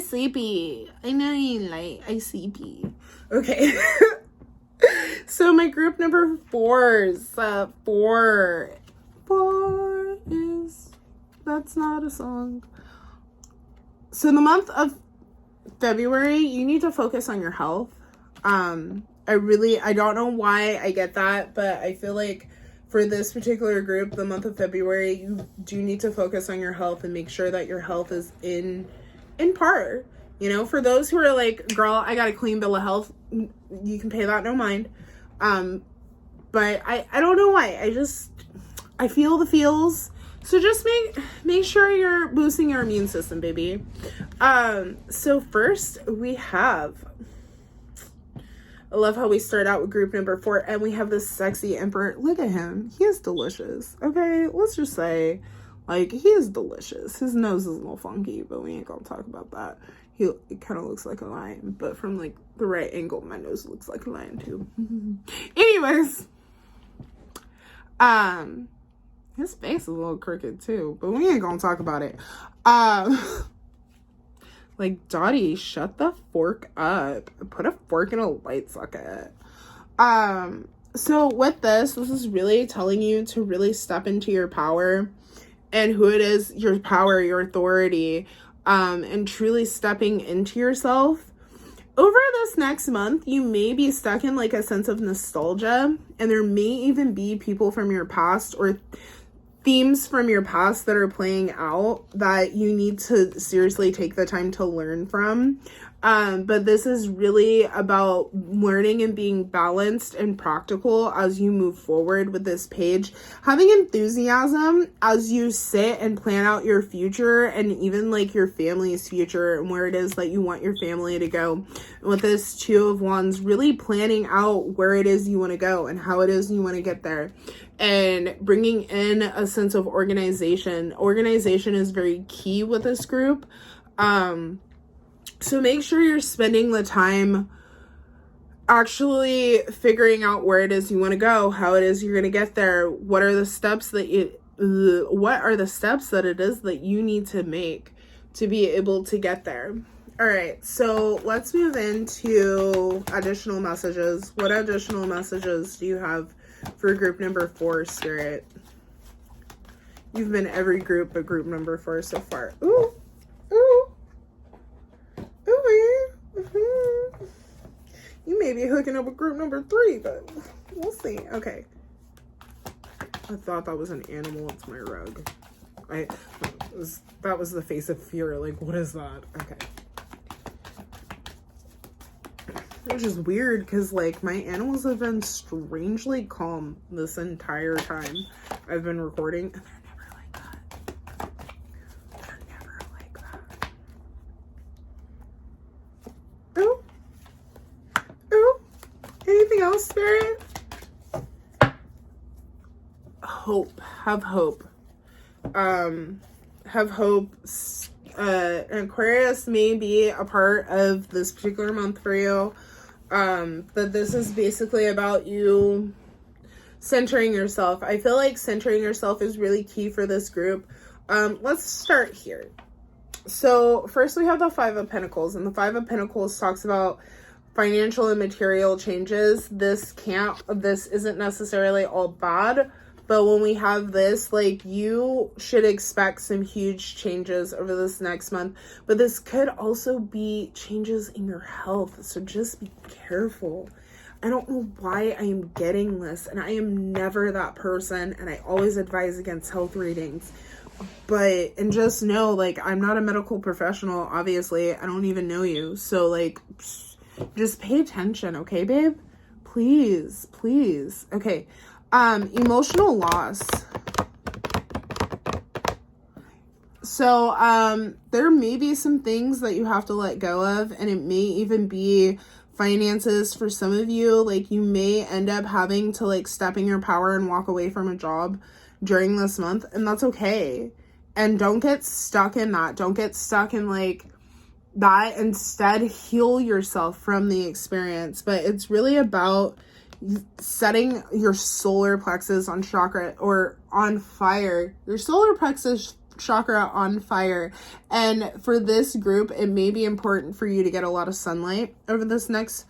sleepy. I know you like, I sleepy. Okay. So my group number 4s, 4 is, that's not a song. So the month of February, you need to focus on your health. I don't know why I get that, but I feel like for this particular group, the month of February, you do need to focus on your health and make sure that your health is in par. You know, for those who are like, girl, I got a clean bill of health, you can pay that, no mind. But I don't know why. I feel the feels. So just make sure you're boosting your immune system, baby. So first we have, I love how we start out with group number 4 and we have this sexy emperor. Look at him. He is delicious. Okay, let's just say, like, he is delicious. His nose is a little funky, but we ain't gonna talk about that. It kind of looks like a lion, but from like the right angle, my nose looks like a lion too. Anyways, his face is a little crooked too, but we ain't gonna talk about it. Like, Dottie, shut the fork up. Put a fork in a light socket. So with this is really telling you to really step into your power and who it is, your power, your authority, and truly stepping into yourself. Over this next month, you may be stuck in like a sense of nostalgia, and there may even be people from your past or themes from your past that are playing out that you need to seriously take the time to learn from. But this is really about learning and being balanced and practical as you move forward with this page. Having enthusiasm as you sit and plan out your future and even like your family's future and where it is that you want your family to go. With this Two of Wands, really planning out where it is you want to go and how it is you want to get there. And bringing in a sense of organization. Organization is very key with this group. So make sure you're spending the time actually figuring out where it is you want to go, how it is you're going to get there, what are the steps that it is that you need to make to be able to get there. All right, so let's move into additional messages. What additional messages do you have for group number 4, Spirit? You've been every group but group number 4 so far. Ooh, ooh. You may be hooking up with group number 3, but we'll see. Okay. I thought that was an animal. It's my rug. That was the face of fear. Like, what is that? Okay. Which is weird because, like, my animals have been strangely calm this entire time I've been recording. Spirit? Hope. Have hope. Have hope. Aquarius may be a part of this particular month for you. But this is basically about you centering yourself. I feel like centering yourself is really key for this group. Let's start here. So first we have the 5 of Pentacles, and the 5 of Pentacles talks about financial and material changes. This isn't necessarily all bad, but when we have this, like, you should expect some huge changes over this next month, but this could also be changes in your health, so just be careful. I don't know why I am getting this, and I am never that person, and I always advise against health readings, and just know, like, I'm not a medical professional, obviously. I don't even know you, so, like, just pay attention, okay, babe? Please, please. Okay. Emotional loss. So, there may be some things that you have to let go of, and it may even be finances for some of you. Like, you may end up having to, like, step in your power and walk away from a job during this month, and that's okay. And don't get stuck in that. Don't get stuck in, like, that. Instead, heal yourself from the experience. But it's really about setting your solar plexus on chakra or on fire. Your solar plexus chakra on fire. And for this group, it may be important for you to get a lot of sunlight over this next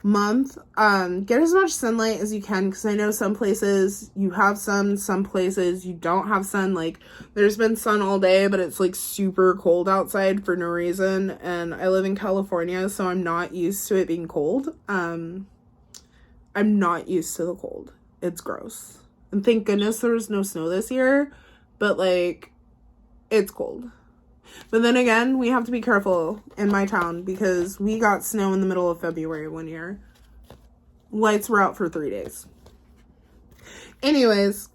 month. Get as much sunlight as you can, because I know some places you have sun, some places you don't have sun. Like, there's been sun all day, but it's like super cold outside for no reason, and I live in California, so I'm not used to it being cold. I'm not used to the cold. It's gross, and thank goodness there was no snow this year, but like, it's cold. But then again, we have to be careful in my town because we got snow in the middle of February one year. Lights were out for 3 days. Anyways,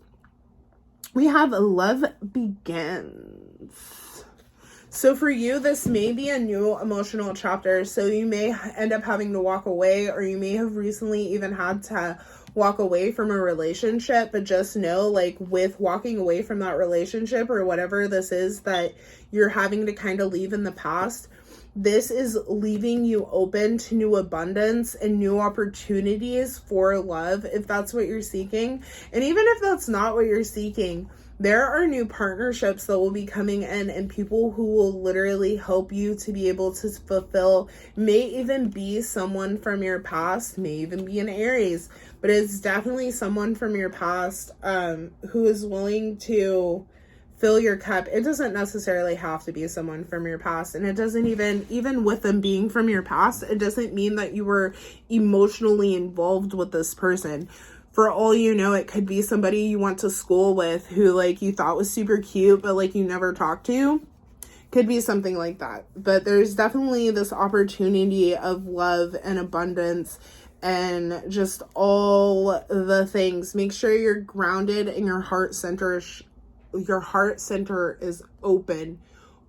we have Love Begins. So for you, this may be a new emotional chapter. So you may end up having to walk away, or you may have recently even had to walk away from a relationship, but just know, like, with walking away from that relationship or whatever this is that you're having to kind of leave in the past, this is leaving you open to new abundance and new opportunities for love, if that's what you're seeking. And even if that's not what you're seeking, there are new partnerships that will be coming in, and people who will literally help you to be able to fulfill. May even be someone from your past, may even be an Aries, but it's definitely someone from your past who is willing to fill your cup. It doesn't necessarily have to be someone from your past, and it doesn't even with them being from your past, it doesn't mean that you were emotionally involved with this person. For all you know, it could be somebody you went to school with who like you thought was super cute, but like you never talked to. Could be something like that. But there's definitely this opportunity of love and abundance and just all the things. Make sure you're grounded and your heart center is open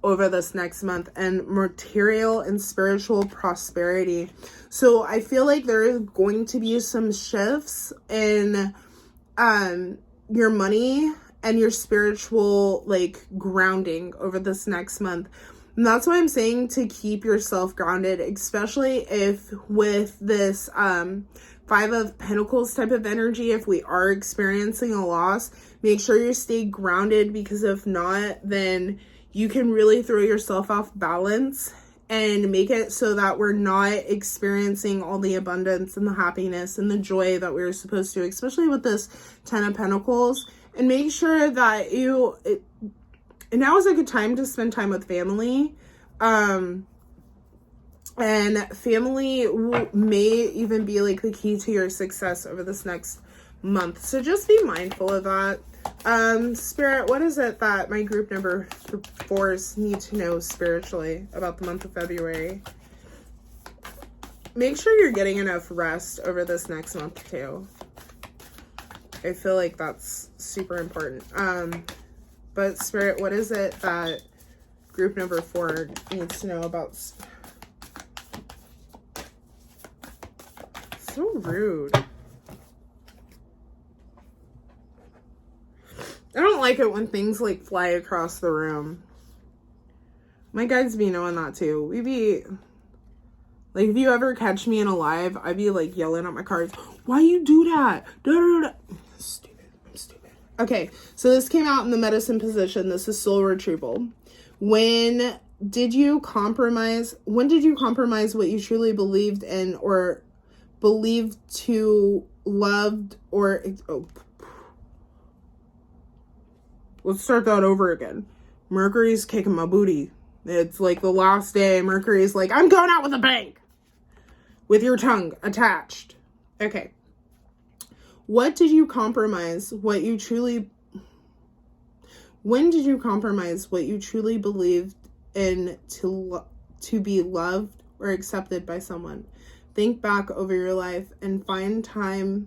over this next month, and material and spiritual prosperity. So I feel like there is going to be some shifts in your money and your spiritual like grounding over this next month. And that's why I'm saying to keep yourself grounded, especially if with this Five of Pentacles type of energy, if we are experiencing a loss, make sure you stay grounded, because if not, then you can really throw yourself off balance and make it so that we're not experiencing all the abundance and the happiness and the joy that we're supposed to, especially with this Ten of Pentacles. And make sure that now is a good time to spend time with family. And family may even be like the key to your success over this next month. So just be mindful of that. Spirit, what is it that my group number 4s need to know spiritually about the month of February? Make sure you're getting enough rest over this next month too. I feel like that's super important. But Spirit, what is it that group number 4 needs to know about? So rude. I don't like it when things like fly across the room. My guides be knowing that too. We be like, if you ever catch me in a live, I'd be like yelling at my cards, why you do that? Da, da, da. I'm stupid. Okay, so this came out in the medicine position. This is soul retrieval. When did you compromise what you truly believed in or believed to loved or let's start that over again. Mercury's kicking my booty. It's like the last day. Mercury's like, I'm going out with a bang. With your tongue attached. Okay. When did you compromise what you truly believed in to be loved or accepted by someone? Think back over your life and find time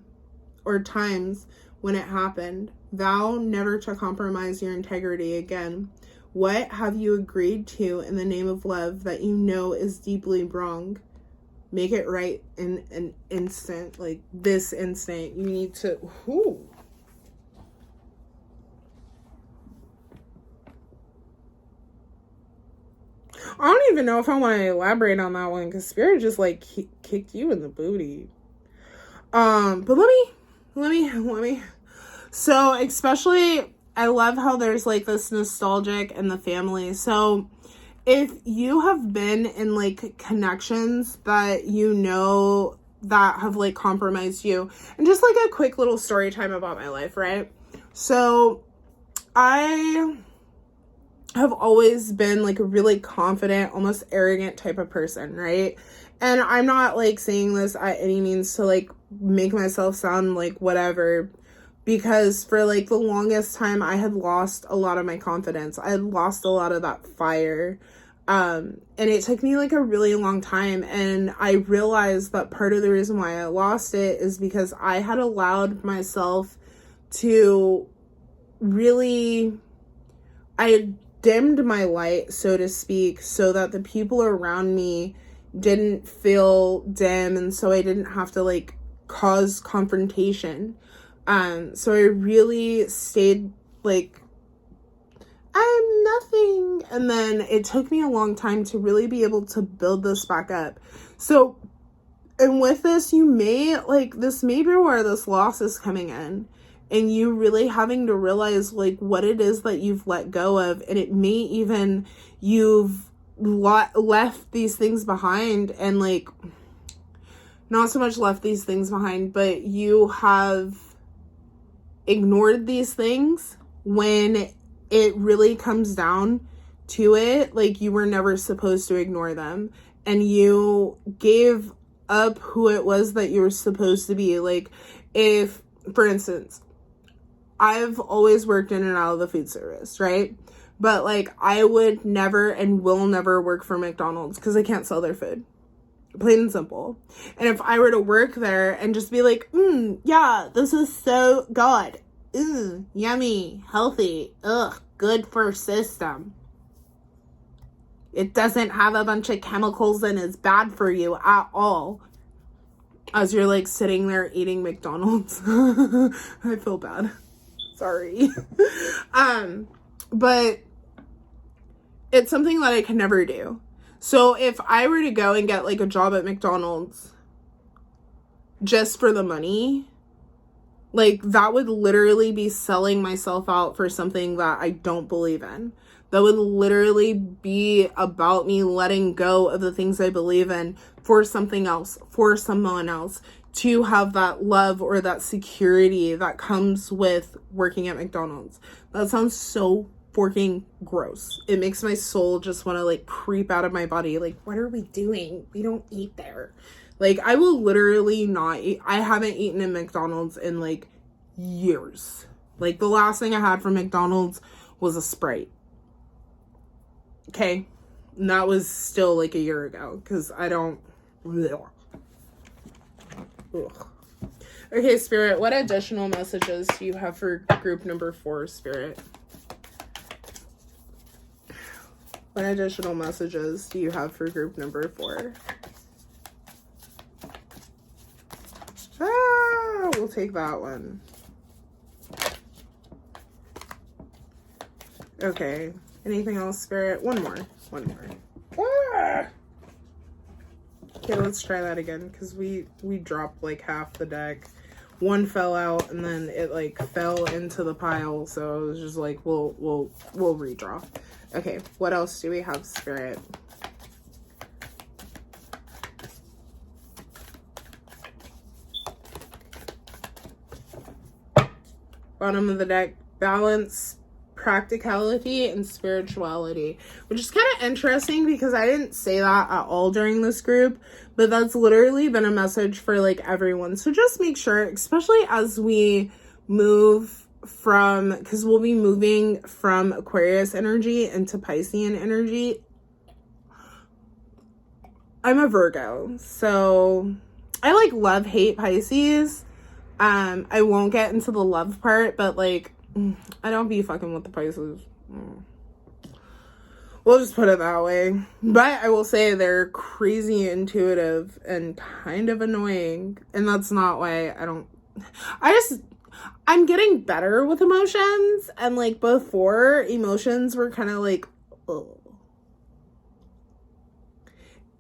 or times when it happened. Vow never to compromise your integrity again. What have you agreed to in the name of love that you know is deeply wrong? Make it right in an instant. Like this instant. You need to... Ooh. I don't even know if I want to elaborate on that one, because Spirit just like kicked you in the booty. But let me. So especially, I love how there's like this nostalgic in the family. So if you have been in like connections that you know that have like compromised you, and just like a quick little story time about my life, right? So I have always been like a really confident, almost arrogant type of person, right? And I'm not like saying this at any means to like make myself sound like whatever, because for like the longest time I had lost a lot of my confidence. I had lost a lot of that fire. And it took me like a really long time, and I realized that part of the reason why I lost it is because I had allowed myself to really, I had dimmed my light, so to speak, so that the people around me didn't feel dim, and so I didn't have to like cause confrontation. So I really stayed like, I'm nothing. And then it took me a long time to really be able to build this back up. So, and with this, you may, like, this may be where this loss is coming in. And you really having to realize, like, what it is that you've let go of. And it may even, you've left these things behind. And, like, not so much left these things behind, but you have ignored these things when it really comes down to it, like, you were never supposed to ignore them, and you gave up who it was that you were supposed to be. Like, if, for instance, I've always worked in and out of the food service, right? But, like, I would never and will never work for McDonald's because I can't sell their food. Plain and simple. And if I were to work there and just be like, yeah, this is so good. Yummy, healthy, good for system. It doesn't have a bunch of chemicals and is bad for you at all. As you're, like, sitting there eating McDonald's. I feel bad. Sorry. But it's something that I can never do. So if I were to go and get, like, a job at McDonald's just for the money, like, that would literally be selling myself out for something that I don't believe in. That would literally be about me letting go of the things I believe in for something else, for someone else, to have that love or that security that comes with working at McDonald's. That sounds so freaking gross. It makes my soul just want to, like, creep out of my body. Like, what are we doing? We don't eat there. Like, I will literally not eat. I haven't eaten in McDonald's in, like, years. Like, the last thing I had from McDonald's was a Sprite. Okay? And that was still, like, a year ago. Because I don't... Ugh. Okay, Spirit, what additional messages do you have for group number 4, Spirit? What additional messages do you have for group number 4? We'll take that one. Okay. Anything else, Spirit? One more. Ah! Okay, let's try that again, because we dropped, like, half the deck. One fell out, and then it, like, fell into the pile, so it was just like, we'll redraw. Okay, what else do we have, Spirit? Bottom of the deck, balance, practicality, and spirituality, which is kind of interesting because I didn't say that at all during this group, but that's literally been a message for, like, everyone. So just make sure, especially as we move from, because we'll be moving from Aquarius energy into Piscean energy. I'm a Virgo, so I, like, love-hate Pisces. I won't get into the love part, but, like, I don't be fucking with the Pisces. We'll just put it that way. But I will say they're crazy intuitive and kind of annoying. And that's not why I'm getting better with emotions. And, like, before, emotions were kind of like, ugh.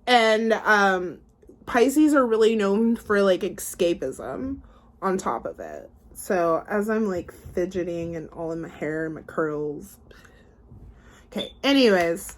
And Pisces are really known for, like, escapism on top of it. So as I'm, like, fidgeting and all in my hair and my curls. Okay, anyways.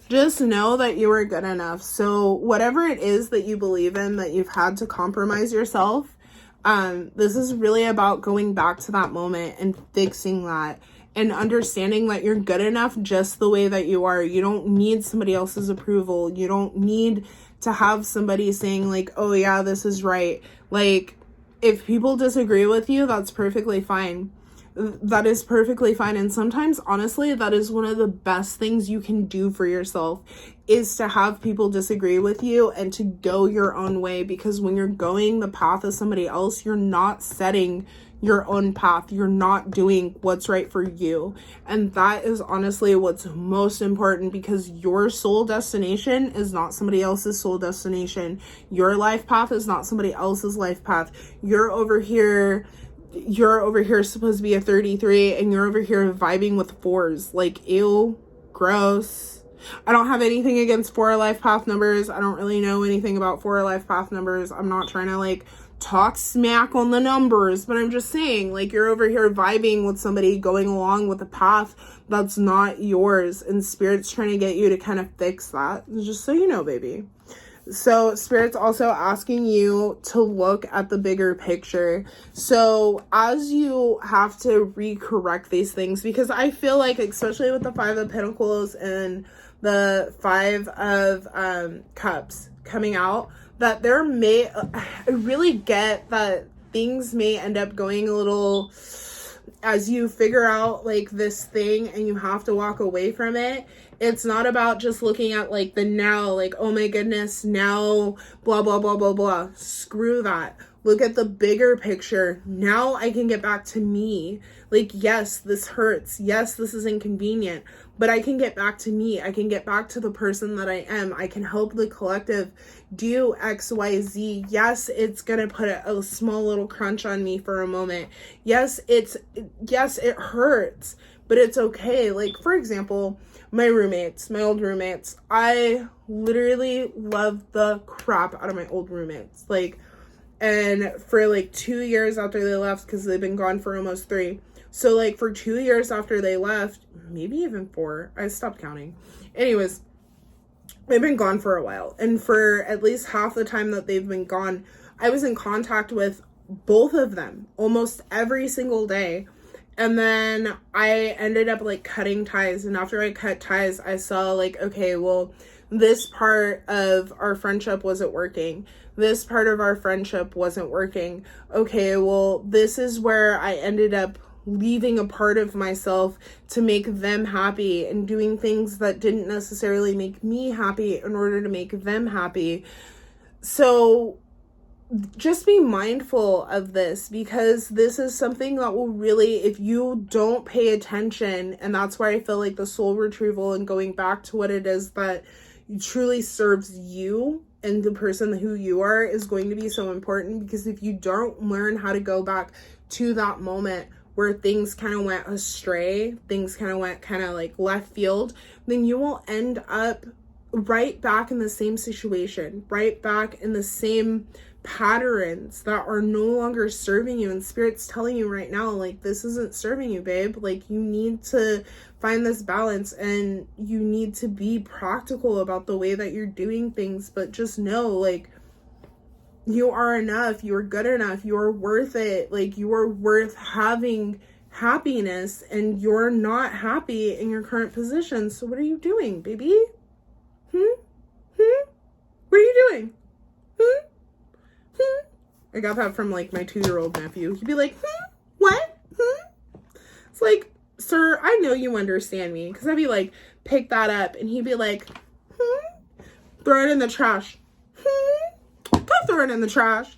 Just know that you are good enough. So whatever it is that you believe in, that you've had to compromise yourself, this is really about going back to that moment and fixing that. And understanding that you're good enough just the way that you are. You don't need somebody else's approval. You don't need to have somebody saying, like, oh yeah, this is right. Like, if people disagree with you, that's perfectly fine. That is perfectly fine. And sometimes, honestly, that is one of the best things you can do for yourself, is to have people disagree with you and to go your own way. Because when you're going the path of somebody else, you're not setting your own path. You're not doing what's right for you. And that is honestly what's most important, because your soul destination is not somebody else's soul destination. Your life path is not somebody else's life path. You're over here supposed to be a 33 and you're over here vibing with 4s. Like, ew, gross. I don't have anything against 4 life path numbers. I don't really know anything about 4 life path numbers. I'm not trying to, like, talk smack on the numbers, but I'm just saying, like, you're over here vibing with somebody going along with a path that's not yours, and Spirit's trying to get you to kind of fix that, just so you know, baby. So Spirit's also asking you to look at the bigger picture. So as you have to recorrect these things, because I feel like, especially with the Five of Pentacles and the Five of Cups coming out, that there may, I really get that things may end up going a little, as you figure out like this thing and you have to walk away from it. It's not about just looking at like the now, like, oh my goodness, now, blah, blah, blah, blah, blah. Screw that. Look at the bigger picture. Now I can get back to me. Like, yes, this hurts. Yes, this is inconvenient, but I can get back to me. I can get back to the person that I am. I can help the collective do X, Y, Z. Yes, it's going to put a small little crunch on me for a moment. Yes, it hurts, but it's okay. Like, for example, my old roommates, I literally love the crap out of my old roommates. Like, and for like 2 years after they left, because they've been gone for almost 3. So like for 2 years after they left, maybe even 4, I stopped counting. Anyways, they've been gone for a while. And for at least half the time that they've been gone, I was in contact with both of them almost every single day. And then I ended up like cutting ties. And after I cut ties, I saw like, okay, well, this part of our friendship wasn't working. This part of our friendship wasn't working. Okay, well, this is where I ended up leaving a part of myself to make them happy and doing things that didn't necessarily make me happy in order to make them happy. So just be mindful of this, because this is something that will really, if you don't pay attention, and that's why I feel like the soul retrieval and going back to what it is that truly serves you and the person who you are is going to be so important. Because if you don't learn how to go back to that moment where things kind of went astray, things kind of went kind of like left field, then you will end up right back in the same situation, right back in the same patterns that are no longer serving you. And Spirit's telling you right now, like, this isn't serving you, babe. Like, you need to find this balance, and you need to be practical about the way that you're doing things. But just know, like, you are enough. You are good enough. You are worth it. Like, you are worth having happiness, and you're not happy in your current position. So what are you doing, baby? What are you doing? I got that from like my 2-year-old nephew. He'd be like, what? It's like, sir, I know you understand me. Because I'd be like, pick that up. And he'd be like, throw it in the trash. Go throw it in the trash.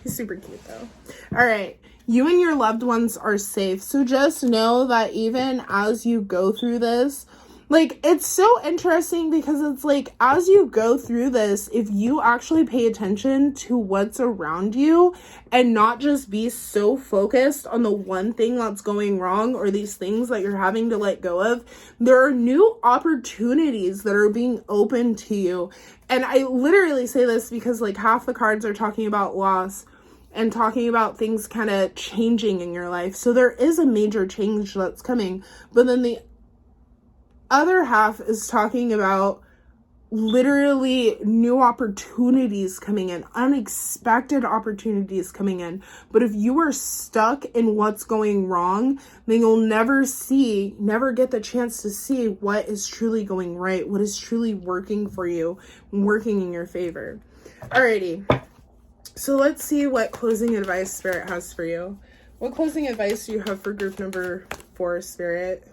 He's super cute though. All right. You and your loved ones are safe. So just know that even as you go through this, like, it's so interesting, because it's like, as you go through this, if you actually pay attention to what's around you and not just be so focused on the one thing that's going wrong or these things that you're having to let go of, there are new opportunities that are being opened to you. And I literally say this because like half the cards are talking about loss and talking about things kind of changing in your life. So there is a major change that's coming, but then the other half is talking about literally new opportunities coming in, unexpected opportunities coming in. But if you are stuck in what's going wrong, then you'll never get the chance to see what is truly going right, what is truly working for you, working in your favor. Alrighty, so let's see what closing advice Spirit has for you. What closing advice do you have for group number 4, Spirit?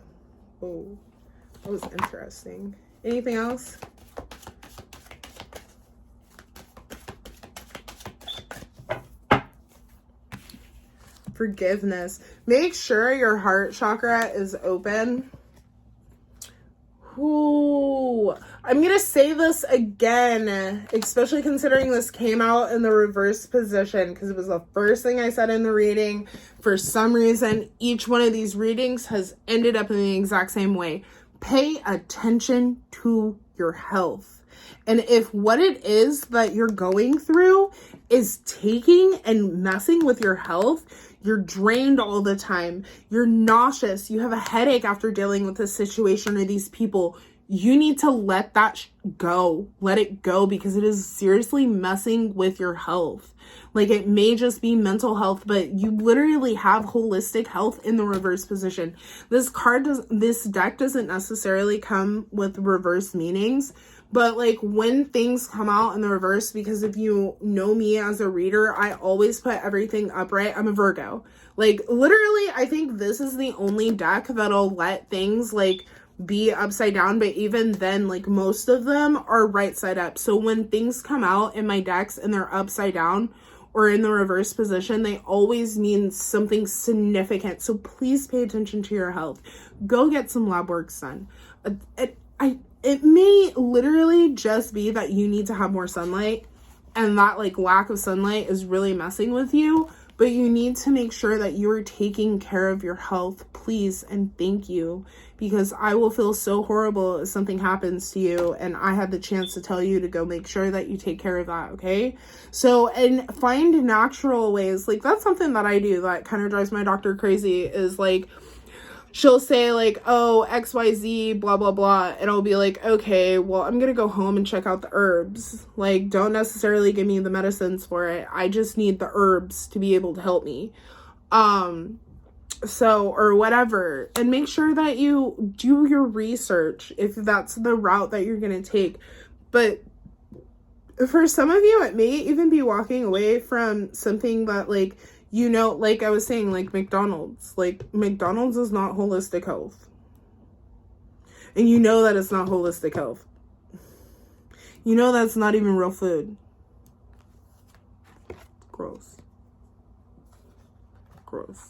Oh, that was interesting. Anything else? Forgiveness. Make sure your heart chakra is open. Ooh, I'm going to say this again, especially considering this came out in the reverse position, because it was the first thing I said in the reading. For some reason, each one of these readings has ended up in the exact same way. Pay attention to your health. And if what it is that you're going through is taking and messing with your health, you're drained all the time, you're nauseous, you have a headache after dealing with this situation or these people, you need to let that go. Let it go, because it is seriously messing with your health. Like, it may just be mental health, but you literally have holistic health in the reverse position. This deck doesn't necessarily come with reverse meanings, but like when things come out in the reverse, because if you know me as a reader, I always put everything upright. I'm a Virgo. Like, literally, I think this is the only deck that'll let things like be upside down, but even then, like, most of them are right side up. So when things come out in my decks and they're upside down or in the reverse position, they always mean something significant. So please pay attention to your health. Go get some lab work done. It may literally just be that you need to have more sunlight, and that like lack of sunlight is really messing with you, but you need to make sure that you're taking care of your health, please, and thank you, because I will feel so horrible if something happens to you and I had the chance to tell you to go make sure that you take care of that, okay? So, and find natural ways. Like, that's something that I do that kind of drives my doctor crazy, is like, she'll say like, oh, XYZ, blah, blah, blah. And I'll be like, okay, well, I'm going to go home and check out the herbs. Like, don't necessarily give me the medicines for it. I just need the herbs to be able to help me. So, or whatever. And make sure that you do your research if that's the route that you're going to take. But for some of you, it may even be walking away from something that, like, you know, like I was saying, like McDonald's. Like, McDonald's is not holistic health. And you know that it's not holistic health. You know that's not even real food. Gross. Gross.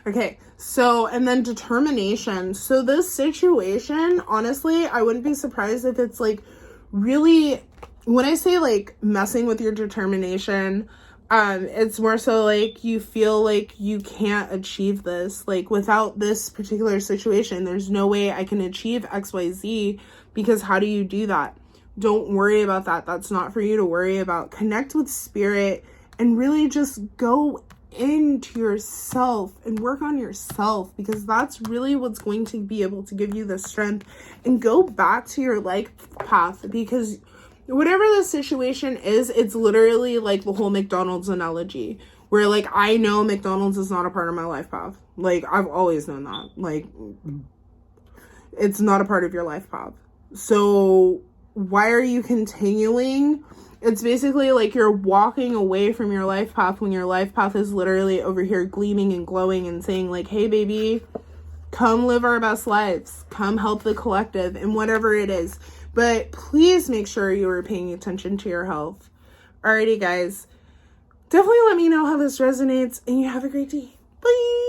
Okay, so, and then determination. So this situation, honestly, I wouldn't be surprised if it's like really, when I say like messing with your determination, it's more so like you feel like you can't achieve this. Like, without this particular situation, there's no way I can achieve XYZ, because how do you do that? Don't worry about that. That's not for you to worry about. Connect with spirit and really just go into yourself and work on yourself, because that's really what's going to be able to give you the strength, and go back to your life path, because whatever the situation is, it's literally like the whole McDonald's analogy, where like, I know McDonald's is not a part of my life path. Like, I've always known that. Like, it's not a part of your life path. So why are you continuing? It's basically like you're walking away from your life path when your life path is literally over here gleaming and glowing and saying like, hey baby, come live our best lives. Come help the collective, and whatever it is. But please make sure you are paying attention to your health. Alrighty, guys. Definitely let me know how this resonates, and you have a great day. Bye!